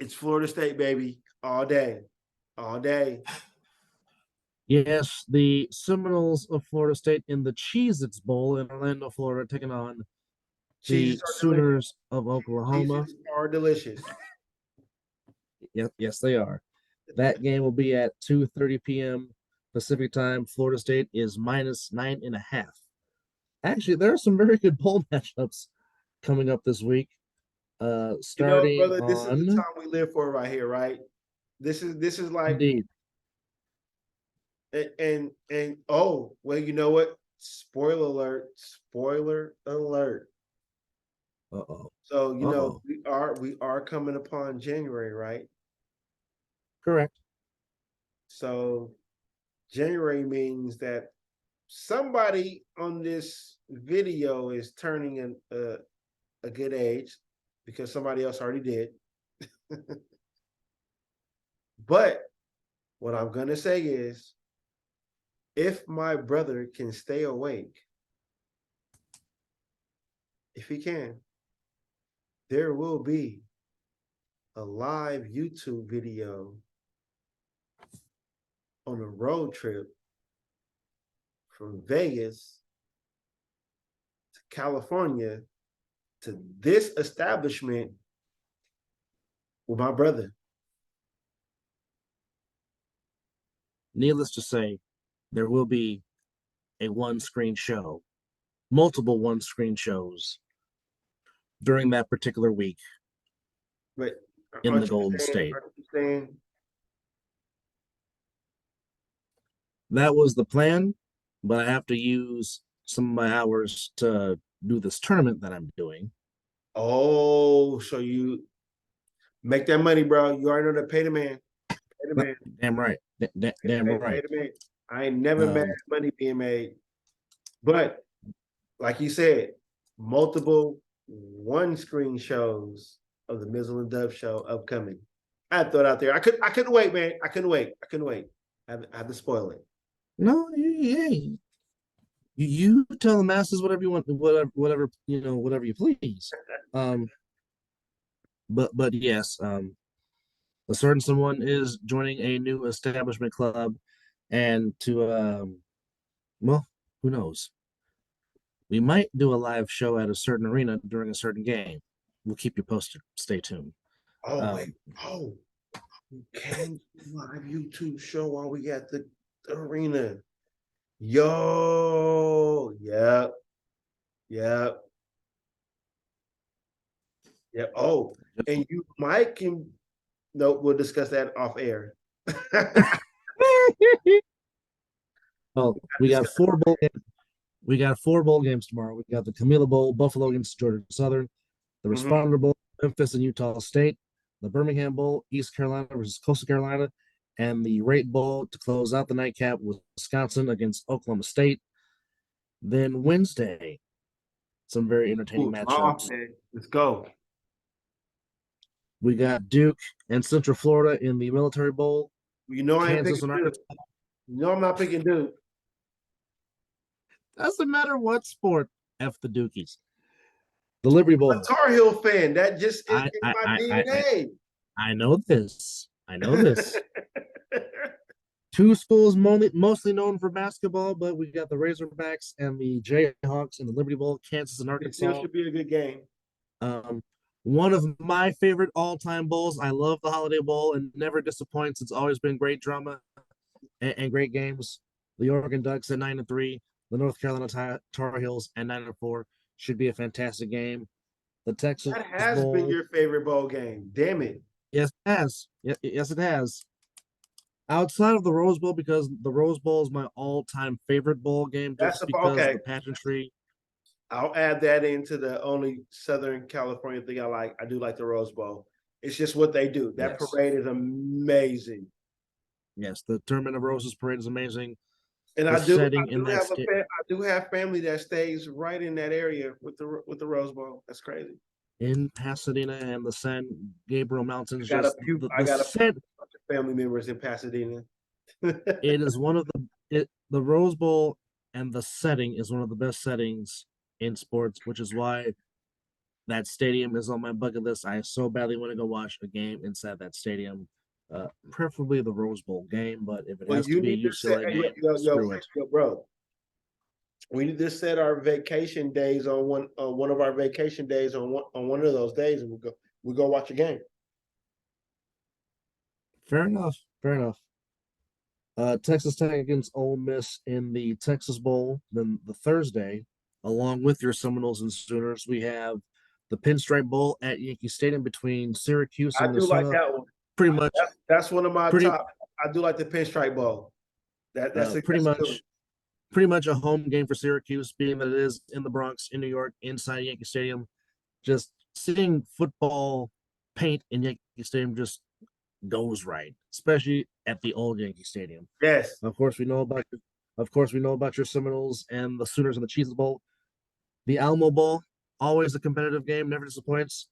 It's Florida State, baby, all day, all day. Yes, the Seminoles of Florida State in the Cheez-Its Bowl in Orlando, Florida, taking on the Cheeses are Sooners of delicious. Oklahoma. Cheeses are delicious. Yes, they are. That game will be at 2:30 p.m. Pacific time. Florida State is -9.5. Actually, there are some very good bowl matchups coming up this week. Starting brother, this is the on time we live for right here, right? This is like indeed. and oh well, you know what? Spoiler alert! Spoiler alert! Uh-oh. So you know we are coming upon January, right? Correct. So January means that somebody on this video is turning a good age because somebody else already did. But what I'm gonna say is, if my brother can stay awake, if he can, there will be a live YouTube video on a road trip from Vegas to California to this establishment with my brother. Needless to say, there will be a one-screen show, multiple one-screen shows during that particular week. But in the Golden State. That was the plan, but I have to use some of my hours to do this tournament that I'm doing. Oh, so you make that money, bro. You already know that pay the man. Pay the man. Damn right. Damn right. Pay the man. I ain't never mad at money being made. But like you said, multiple one-screen shows of the Mizzle and Dub Show upcoming. I had to throw it out there. I couldn't wait, man. I couldn't wait. I had to spoil it. No, you tell the masses whatever you want, whatever you please. But yes, a certain someone is joining a new establishment club, and to well, who knows? We might do a live show at a certain arena during a certain game. We'll keep you posted. Stay tuned. Wait. We can do live YouTube show while we at the arena. Yo, yep. Oh, and you might can. No, we'll discuss that off air. Well, we got four bowl games. We got 4 bowl games tomorrow. We got the Camila Bowl, Buffalo against Georgia Southern, the Responder Bowl, Memphis and Utah State, the Birmingham Bowl, East Carolina versus Coastal Carolina, and the Rate Bowl to close out the nightcap with Wisconsin against Oklahoma State. Then Wednesday, some very entertaining matchups. Let's go. We got Duke and Central Florida in the Military Bowl. You know I ain't picking Duke. You know I'm not picking Duke. Doesn't matter what sport. F the Dukies. The Liberty Bowl. I'm a Tar Heel fan. That just is in my DNA. I know this. 2 schools mostly known for basketball, but we got the Razorbacks and the Jayhawks in the Liberty Bowl, Kansas and Arkansas. This should be a good game. One of my favorite all-time bowls. I love the Holiday Bowl and never disappoints. It's always been great drama and great games. The Oregon Ducks at 9-3, the North Carolina Tar Heels at 9-4 should be a fantastic game. The Texas that has Bowl, been your favorite bowl game. Damn it. Yes, it has. Yes, it has. Outside of the Rose Bowl, because the Rose Bowl is my all-time favorite bowl game, just because of the pageantry. I'll add that into the only Southern California thing I like. I do like the Rose Bowl. It's just what they do. That Yes. parade is amazing. Yes, the Tournament of Roses parade is amazing. And The I do setting in that I do have family that stays right in that area with the Rose Bowl. That's crazy. in Pasadena and the San Gabriel Mountains. I got a Set. bunch of family members in Pasadena. It is one of the Rose Bowl, and the setting is one of the best settings in sports, which is why that stadium is on my bucket list. I so badly want to go watch a game inside that stadium, preferably the Rose Bowl game. But if it Well, has to you be a need to set, UCLA game, screw it. bro. We need to set our vacation days on one of our vacation days on one of those days, and we go watch a game. Fair enough. Fair enough. Texas Tech against Ole Miss in the Texas Bowl. Then the Thursday, along with your Seminoles and Sooners, we have the Pinstripe Bowl at Yankee Stadium between Syracuse and I do like Minnesota. that one. Pretty much, That's one of my pretty, top. I do like the Pinstripe Bowl. pretty much a home game for Syracuse, being that it is in the Bronx, in New York, inside Yankee Stadium. Just seeing football paint in Yankee Stadium just goes right, especially at the old Yankee Stadium. Yes. Of course, we know about your Seminoles and the Sooners in the Cheez Bowl. The Alamo Bowl, always a competitive game, never disappoints.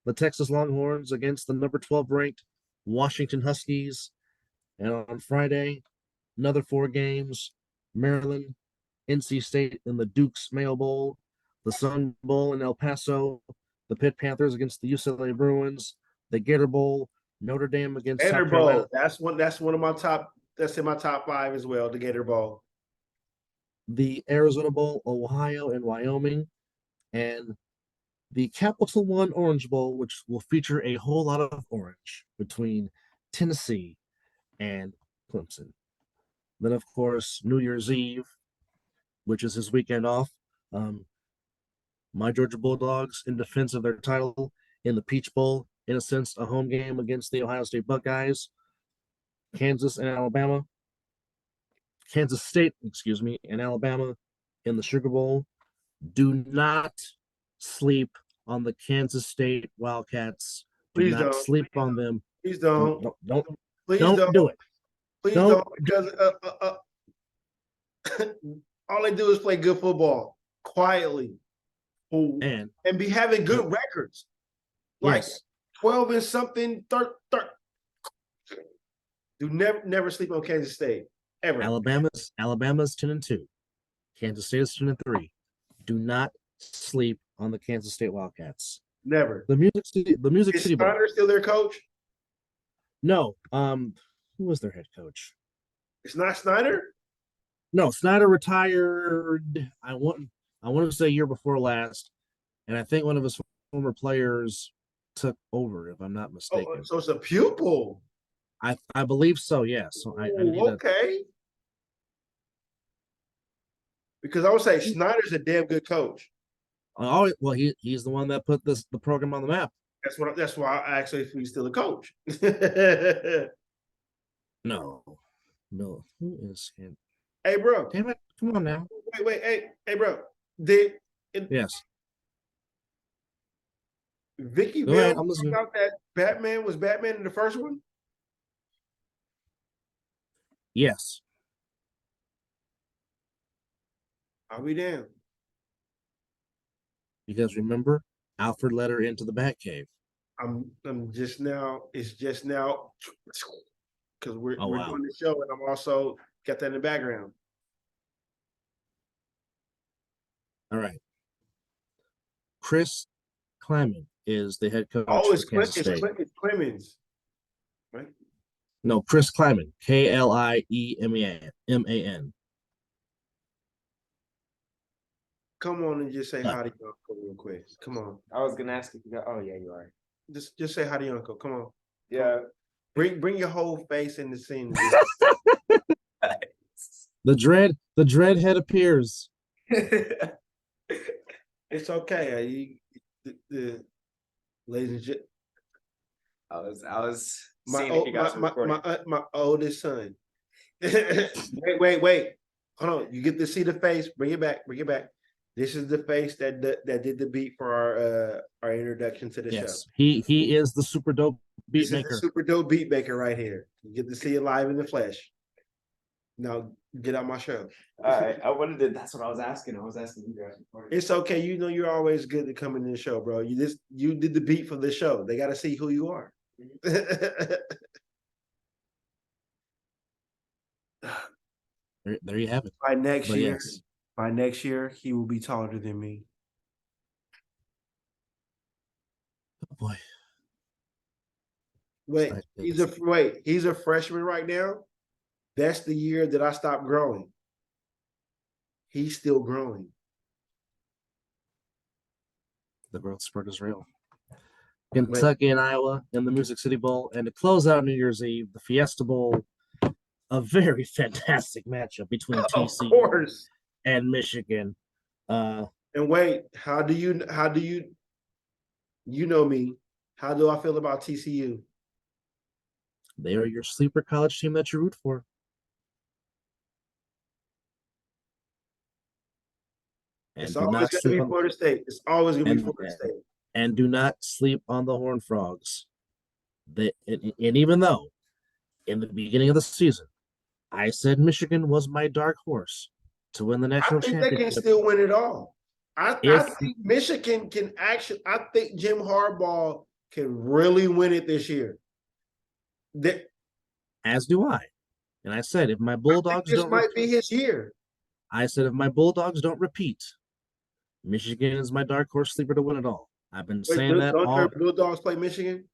The Texas Longhorns against the number 12 ranked Washington Huskies. And on Friday, another 4 games. Maryland, NC State in the Duke's Mayo Bowl, the Sun Bowl in El Paso, the Pitt Panthers against the UCLA Bruins, the Gator Bowl, Notre Dame against Gator South Carolina. Bowl. That's one of my top. That's in my top 5 as well. The Gator Bowl. The Arizona Bowl, Ohio and Wyoming, and the Capital One Orange Bowl, which will feature a whole lot of orange between Tennessee and Clemson. Then, of course, New Year's Eve, which is his weekend off. My Georgia Bulldogs, in defense of their title in the Peach Bowl, in a sense, a home game against the Ohio State Buckeyes. Kansas State, and Alabama in the Sugar Bowl. Do not sleep on the Kansas State Wildcats. Please don't sleep on them. Please don't. Please don't do it. Please don't, because all they do is play good football quietly, and be having good records. Like yes. 12 and something. Do never sleep on Kansas State ever. Alabama's 10-2. Kansas State is 10-3. Do not sleep on the Kansas State Wildcats. Never. The Music City Bowl. Is Snyder still their coach? No. Who was their head coach? It's not Snyder? No, Snyder retired. I want to say year before last, and I think one of his former players took over, if I'm not mistaken. Oh, so it's a pupil. I believe so. Yes. So okay. Because I would say Snyder's a damn good coach. Oh well, he's the one that put the program on the map. That's why I asked if he's still a coach. No. Who is him? Hey, bro. Damn it! Come on now. Wait. Hey, bro. Yes. Vicky Vale about that Batman was Batman in the first one? Yes. Are we down? Because remember, Alfred let her into the Batcave. I'm just now. It's just now because we're doing the show, and I'm also got that in the background. All right. Chris Kleiman is the head coach. Oh, it's Clemens, right? No, Chris Kleiman. Klieman. Come on and just say hi to your uncle real quick. Come on. I was gonna ask if you got. Oh yeah, you are. Just say hi to your uncle. Come on. Yeah. Bring your whole face in the scene. The dread head appears. It's okay. Ladies and gentlemen. I was my oldest son. Wait. Hold on. You get to see the face. Bring it back. This is the face that did the beat for our introduction to the show. Yes, he is the super dope beat This is maker. the super dope beat maker right here. You get to see it live in the flesh. Now get out my show. All right. I wanted to. That's what I was asking. I was asking you guys. It's okay. You know you're always good to come in the show, bro. You did the beat for the show. They got to see who you are. There you have it. By next But year, yes. by next year, he will be taller than me. Oh boy. Wait, he's a freshman right now. That's the year that I stopped growing. He's still growing. The growth spurt is real. Kentucky and Iowa in the Music City Bowl, and to close out New Year's Eve, the Fiesta Bowl, a very fantastic matchup between TCU and Michigan. And wait, how do you know me? How do I feel about TCU? They are your sleeper college team that you root for. And it's always going to be Florida State. It's always going to be Florida State. And do not sleep on the Horned Frogs. And even though in the beginning of the season, I said Michigan was my dark horse to win the national championship. They can still win it all. I think Michigan can actually. I think Jim Harbaugh can really win it this year. As do I. And I said, if my Bulldogs this might be his year. I said, if my Bulldogs don't repeat, Michigan is my dark horse sleeper to win it all. I've been saying that. Don't your Bulldogs play Michigan?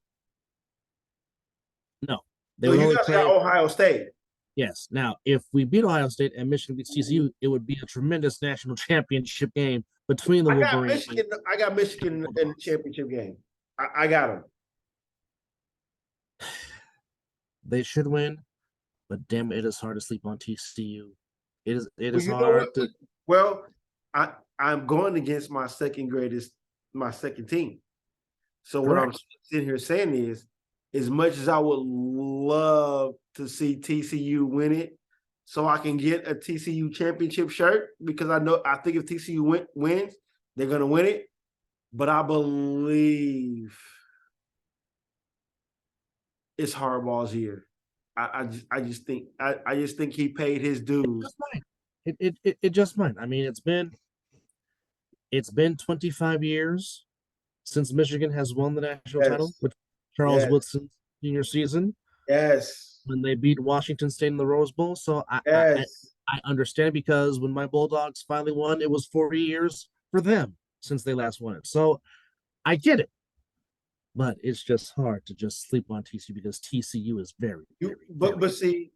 No. So you guys got Ohio State. Yes. Now, if we beat Ohio State and Michigan beats TCU, it would be a tremendous national championship game between the Wolverines. I got Michigan in the championship game. I got them. They should win, but damn it is hard to sleep on TCU. It is hard to. Well, I'm going against my second team. So Correct. What I'm sitting here saying is, as much as I would love to see TCU win it, so I can get a TCU championship shirt, because I think if TCU wins, they're going to win it. But I believe it's Harbaugh's year. I just think he paid his dues. It just might. I mean, it's been 25 years since Michigan has won the national title with Charles Woodson's senior season. Yes. When they beat Washington State in the Rose Bowl. So I understand, because when my Bulldogs finally won, it was 40 years for them since they last won it. So I get it. But it's just hard to just sleep on TCU, because TCU is very. But see,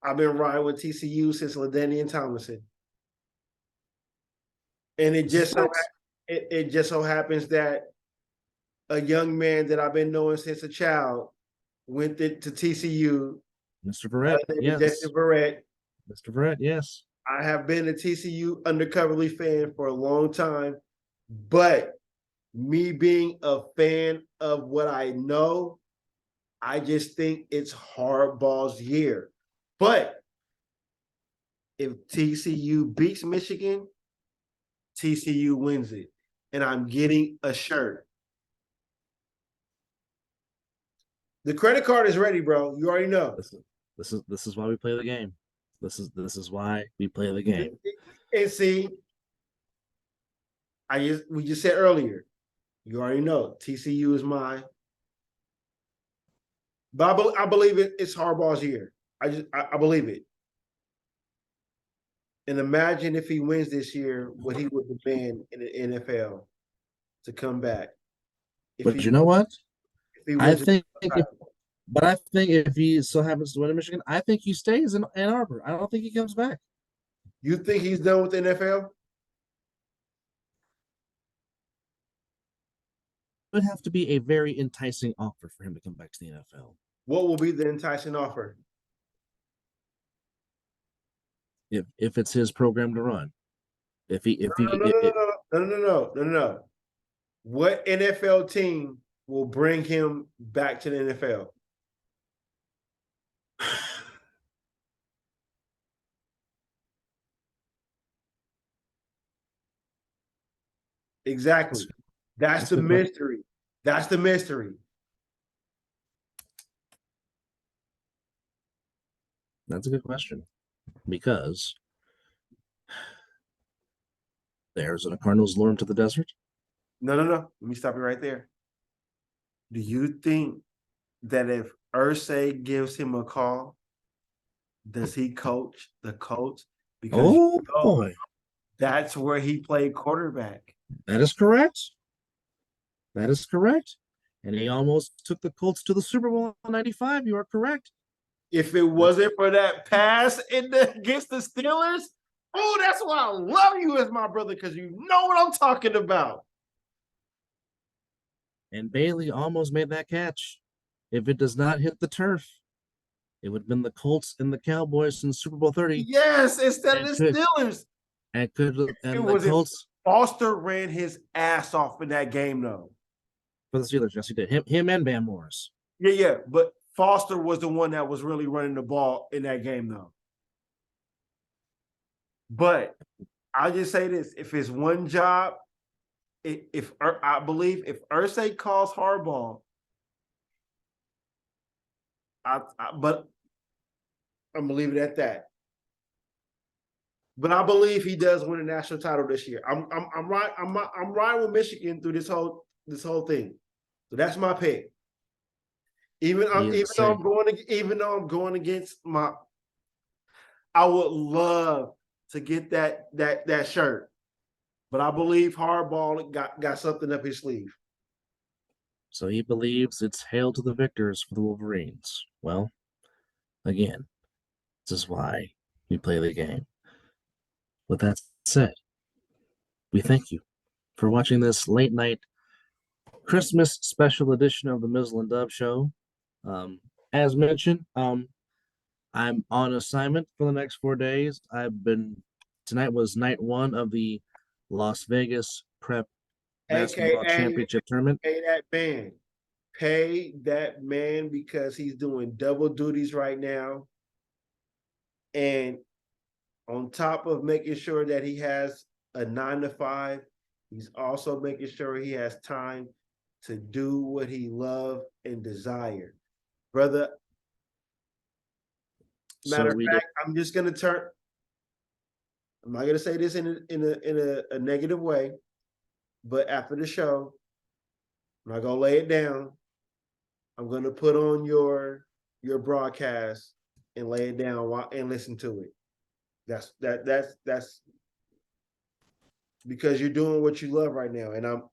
I've been riding with TCU since LaDainian Tomlinson. And it just so happens that a young man that I've been knowing since a child went to TCU. Mr. Verrett, yes. Mr. Verrett, yes. I have been a TCU undercoverly fan for a long time, but me being a fan of what I know, I just think it's Harbaugh's year. But if TCU beats Michigan, TCU wins it, and I'm getting a shirt. The credit card is ready, bro. You already know. This is why we play the game. This is why we play the game. And see, we just said earlier, you already know TCU is mine. But I believe it's Harbaugh's year. I believe it. And imagine if he wins this year, what he would demand in the NFL to come back. But you know what? I think if he so happens to win in Michigan, I think he stays in Ann Arbor. I don't think he comes back. You think he's done with the NFL? It would have to be a very enticing offer for him to come back to the NFL. What will be the enticing offer? If it's his program to run. No. What NFL team will bring him back to the NFL? Exactly. That's the mystery. That's the mystery. That's a good question, because the Arizona Cardinals lure him to the desert. No. Let me stop you right there. Do you think that if Irsay gives him a call, does he coach the Colts? Because Boy, that's where he played quarterback. that is correct. That is correct. And he almost took the Colts to the Super Bowl in '95. You are correct. If it wasn't for that pass against the Steelers, oh, that's why I love you as my brother, because you know what I'm talking about. And Bailey almost made that catch. If it does not hit the turf, it would have been the Colts and the Cowboys in Super Bowl 30. Yes, instead of the Steelers. And the Colts. Foster ran his ass off in that game, though. For the Steelers, yes, he did. Him and Van Morris. Yeah. But Foster was the one that was really running the ball in that game, though. But I'll just say this: if it's one job, I believe if Irsay calls hardball, but I'm gonna leave it at that. But I believe he does win a national title this year. I'm right. I'm riding with Michigan through this whole thing. So that's my pick. Even though I'm going against my, I would love to get that shirt, but I believe Hardball got something up his sleeve. So he believes it's hail to the victors for the Wolverines. Well, again, this is why we play the game. With that said, we thank you for watching this late night Christmas special edition of the Mizzle Dub Show. As mentioned, I'm on assignment for the next 4 days. Tonight was night one of the Las Vegas Prep Basketball Championship Tournament. Pay that man because he's doing double duties right now. And on top of making sure that he has a 9 to 5, he's also making sure he has time to do what he loves and desire. Brother, matter of fact, I'm just gonna I'm not gonna say this in a negative way, but after the show, I'm not gonna lay it down. I'm gonna put on your broadcast and lay it down and listen to it. That's because you're doing what you love right now, and I'm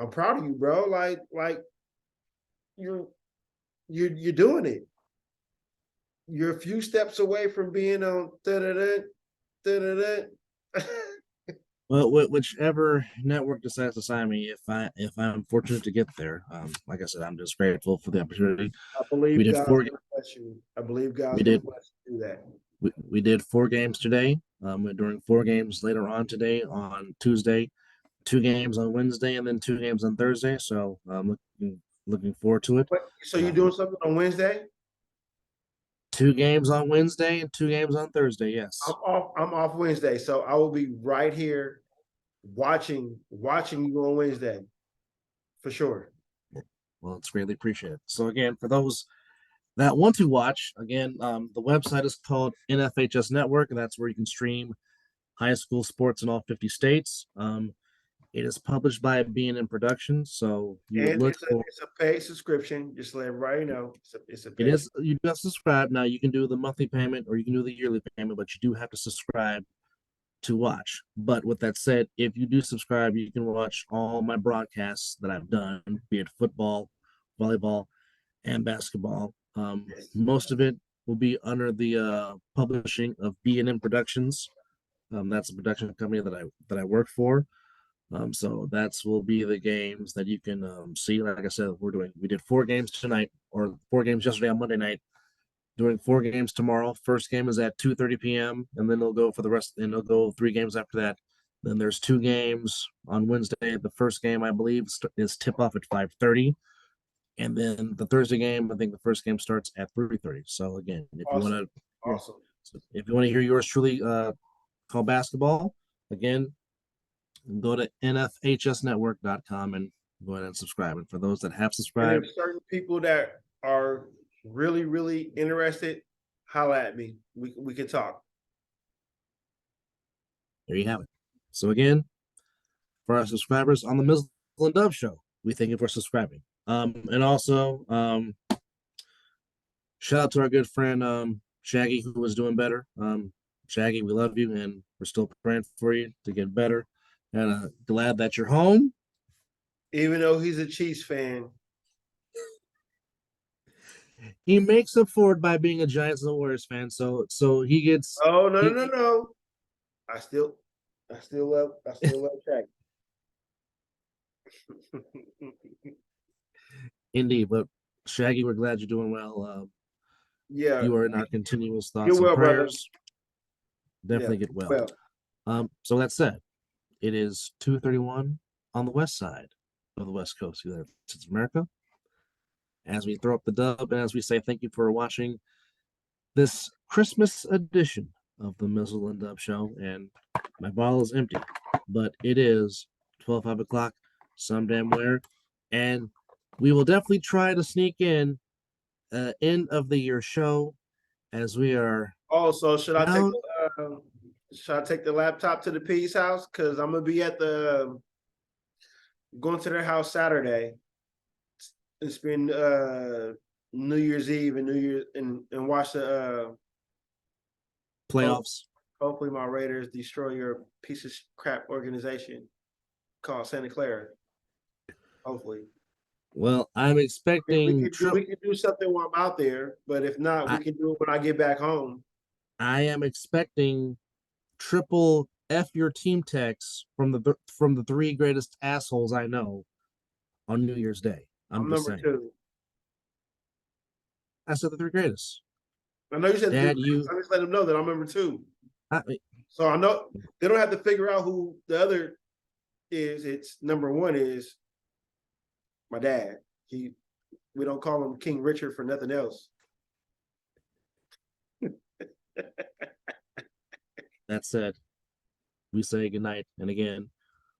proud of you, bro. Like you're doing it. You're a few steps away from being on Well, whichever network decides to sign me, if I'm fortunate to get there, like I said, I'm just grateful for the opportunity. I believe God's going to bless you. I believe God's going to bless you to do that. We did 4 games today. We're doing 4 games later on today on Tuesday, 2 games on Wednesday, and then 2 games on Thursday. So I'm looking forward to it. So you're doing something on Wednesday? 2 games on Wednesday and 2 games on Thursday. Yes. I'm off Wednesday, so I will be right here watching you on Wednesday for sure. Well, it's greatly appreciated. So again, for those that want to watch, again, the website is called NFHS Network, and that's where you can stream high school sports in all 50 states. It is published by B&M Productions, so it's a paid subscription. Just to let everybody know, it's a paid. It is. You do have to subscribe. Now you can do the monthly payment or you can do the yearly payment, but you do have to subscribe to watch. But with that said, if you do subscribe, you can watch all my broadcasts that I've done, be it football, volleyball, and basketball. Most of it will be under the publishing of B&M Productions. That's a production company that I work for. So that's will be the games that you can see. Like I said, we did 4 games tonight, or 4 games yesterday on Monday night. Doing 4 games tomorrow. First game is at 2:30 p.m. and then they'll go for the rest. And they'll go 3 games after that. Then there's 2 games on Wednesday. The first game, I believe, is tip off at 5:30, and then the Thursday game, I think the first game starts at 3:30. So again, if you want to hear yours truly call basketball, again, go to nfhsnetwork.com and go ahead and subscribe. And for those that have And subscribed, if certain people that are really, really interested, holla at me. We can talk. there you have it. So again, for our subscribers on the Mizzle Dub Show, we thank you for subscribing. And also, shout out to our good friend Shaggy, who was doing better. Shaggy, we love you, and we're still praying for you to get better. And glad that you're home. Even though he's a Chiefs fan, He makes up for it by being a Giants and Warriors fan. So he gets. oh no. I still love Shaq. Indeed, but Shaggy, we're glad you're doing well. Yeah. You are in our continuous thoughts Get and well, brother. prayers. Definitely Yeah, get well. So that said, it is 2:31 on the west side of the West Coast, United States of America. As we throw up the dub and as we say thank you for watching this Christmas edition of the Mizzle and Dub Show, and my bottle is empty, but it is 5 o'clock some damn where, and we will definitely try to sneak in end of the year show as we are. Also, should I down. take the laptop to the P's house? Because I'm gonna be at the going to their house Saturday. It's been New Year's Eve and New Year's and watch the Playoffs. hopefully my Raiders destroy your piece of crap organization called Santa Clara. Hopefully. Well, I'm expecting. We can do something while I'm out there, but if not, we can do it when I get back home. I am expecting triple F your team texts from the three greatest assholes I know on New Year's Day. I'm just number saying. 2. I said the three greatest. I know you said Dad, I just let them know that I'm number 2. So I know they don't have to figure out who the other is. It's number 1 is my dad. We don't call him King Richard for nothing else. That said, we say goodnight. And again,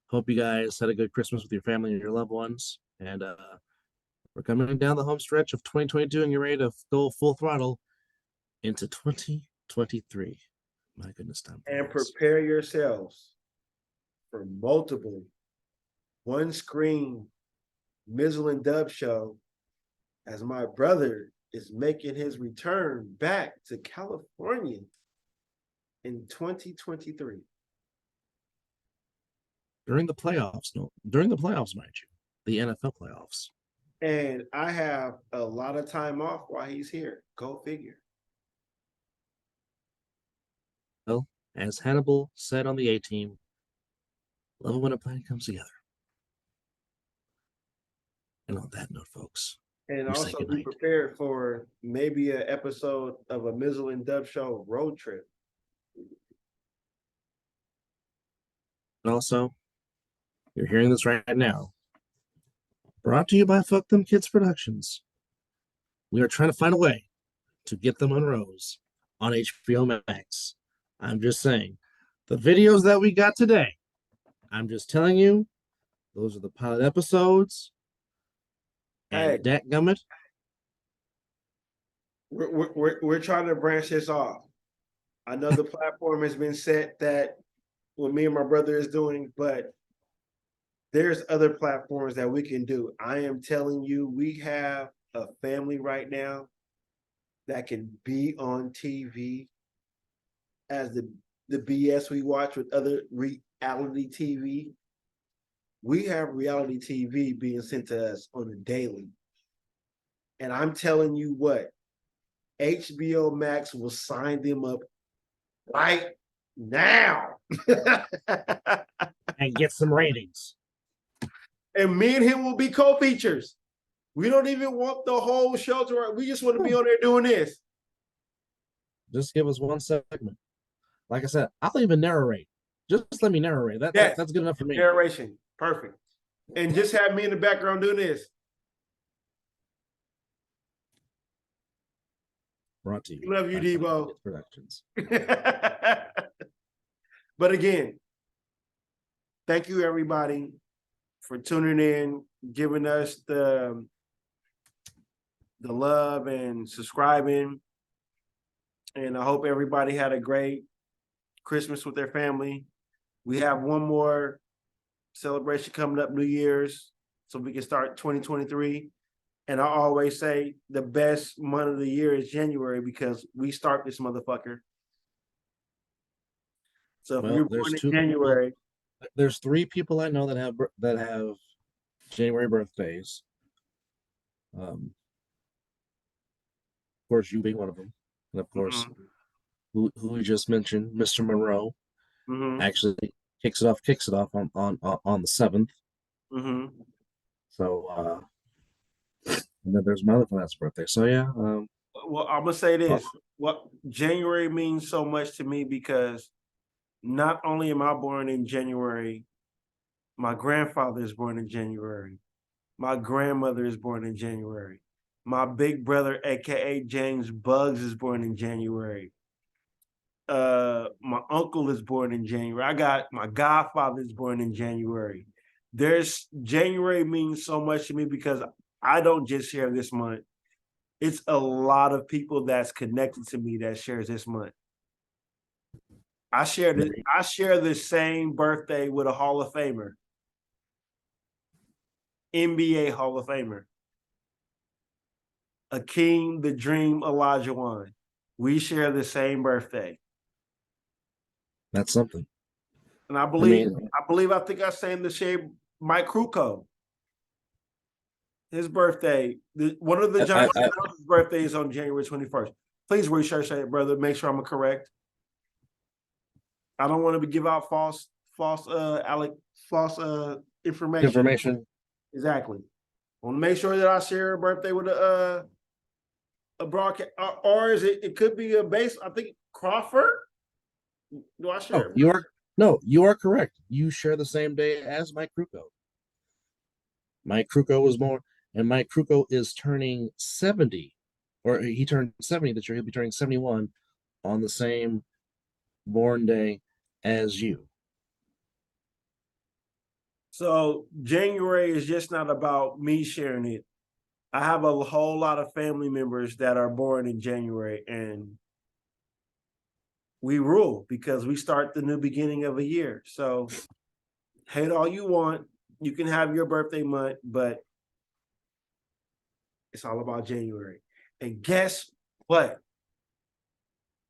hope you guys had a good Christmas with your family and your loved ones. And we're coming down the home stretch of 2022 and you're ready to go full throttle into 2023. My goodness, time. And prepare yourselves for multiple one-screen Mizzle and Dub Show as my brother is making his return back to California in 2023. During the playoffs, mind you, the NFL playoffs. And I have a lot of time off while he's here. Go figure. Well, as Hannibal said on the A-Team, love it when a plan comes together. And on that note, folks, and also be prepared for maybe an episode of a Mizzle and Dub Show road trip. And also, you're hearing this right now. Brought to you by Fuck Them Kids Productions. We are trying to find a way to get the Monroes on HBO Max. I'm just saying, the videos that we got today, I'm just telling you, those are the pilot episodes. And dadgummit, we're trying to branch this off. I know the platform has been set that what me and my brother is doing, but there's other platforms that we can do. I am telling you, we have a family right now that can be on TV as the BS we watch with other reality TV. We have reality TV being sent to us on a daily. And I'm telling you what, HBO Max will sign them up right now. and get some ratings. And me and him will be co-features. We don't even want the whole show to. We just want to be on there doing this. Just give us one segment. Like I said, I'll even narrate. Just let me narrate. That's good enough for me. Narration, perfect. And just have me in the background doing this. Brought to you. Love you, Debo. Productions. But again, thank you everybody for tuning in, giving us the love and subscribing. And I hope everybody had a great Christmas with their family. We have one more celebration coming up, New Year's, so we can start 2023. And I always say the best month of the year is January because we start this motherfucker. So if you're born in January, there's 3 people I know that have January birthdays. Of course, you being one of them, and of course, who we just mentioned, Mr. Monroe, actually kicks it off on the 7th. So, and then there's my other friend's birthday. So yeah. Well, I'm gonna say this: what January means so much to me because not only am I born in January, my grandfather is born in January. My grandmother is born in January. My big brother, aka James Buggs, is born in January. My uncle is born in January. I got my godfather is born in January. January means so much to me because I don't just share this month. It's a lot of people that's connected to me that shares this month. I share the same birthday with a Hall of Famer. NBA Hall of Famer. Akeem the Dream Olajuwon. We share the same birthday. That's something. And I think I sang the same Mike Krukow. His birthday, one of the John Jones' birthday is on January 21st. Please research that, brother. Make sure I'm correct. I don't want to give out false information. Exactly. I want to make sure that I share a birthday with a broadcast, or is it could be a base? I think Crawford. Do I share? You are correct. You share the same day as Mike Krukow. Mike Krukow was born, and Mike Krukow is turning 70, or he turned 70 this year. He'll be turning 71 on the same born day as you. So January is just not about me sharing it. I have a whole lot of family members that are born in January, and we rule because we start the new beginning of a year. So hate all you want. You can have your birthday month, but it's all about January. And guess what?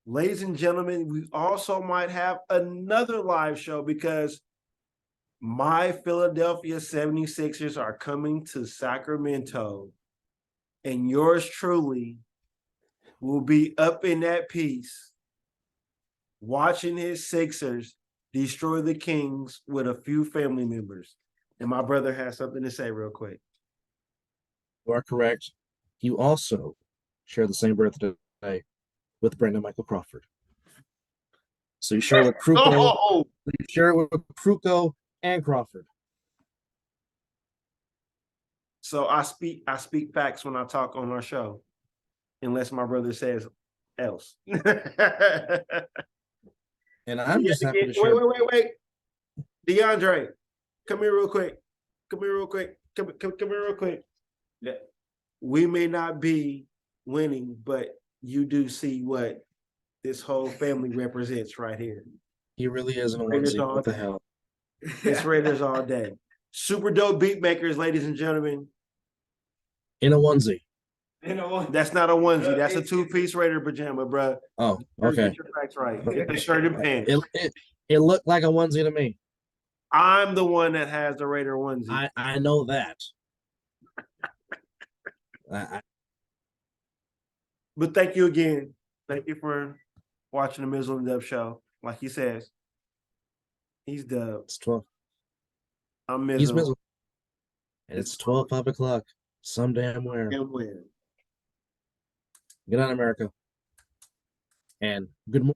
Ladies and gentlemen, we also might have another live show because my Philadelphia 76ers are coming to Sacramento. And yours truly will be up in that piece watching his Sixers destroy the Kings with a few family members. And my brother has something to say real quick. You are correct. You also share the same birthday with Brandon Michael Crawford. So you share with Krukow. Oh! You share it with Krukow and Crawford. So I speak facts when I talk on our show, unless my brother says else. And I'm just happy to share. Wait. DeAndre, come here real quick. Come here real quick. Yeah. We may not be winning, but you do see what this whole family represents right here. He really is in a onesie. What the hell? It's Raiders all day. Super dope beat makers, ladies and gentlemen. In a onesie. That's not a onesie. That's a 2-piece Raider pajama, bro. Oh, okay. Get your facts right. Get the shirt and pants. It looked like a onesie to me. I'm the one that has the Raider onesie. I know that. But thank you again. Thank you for watching the Mizzle Dub Show. Like he says, he's Dub. It's 12. I'm Mizzle. He's Mizzle. And it's 5 o'clock. Some damn where. Good night, America. And good morning.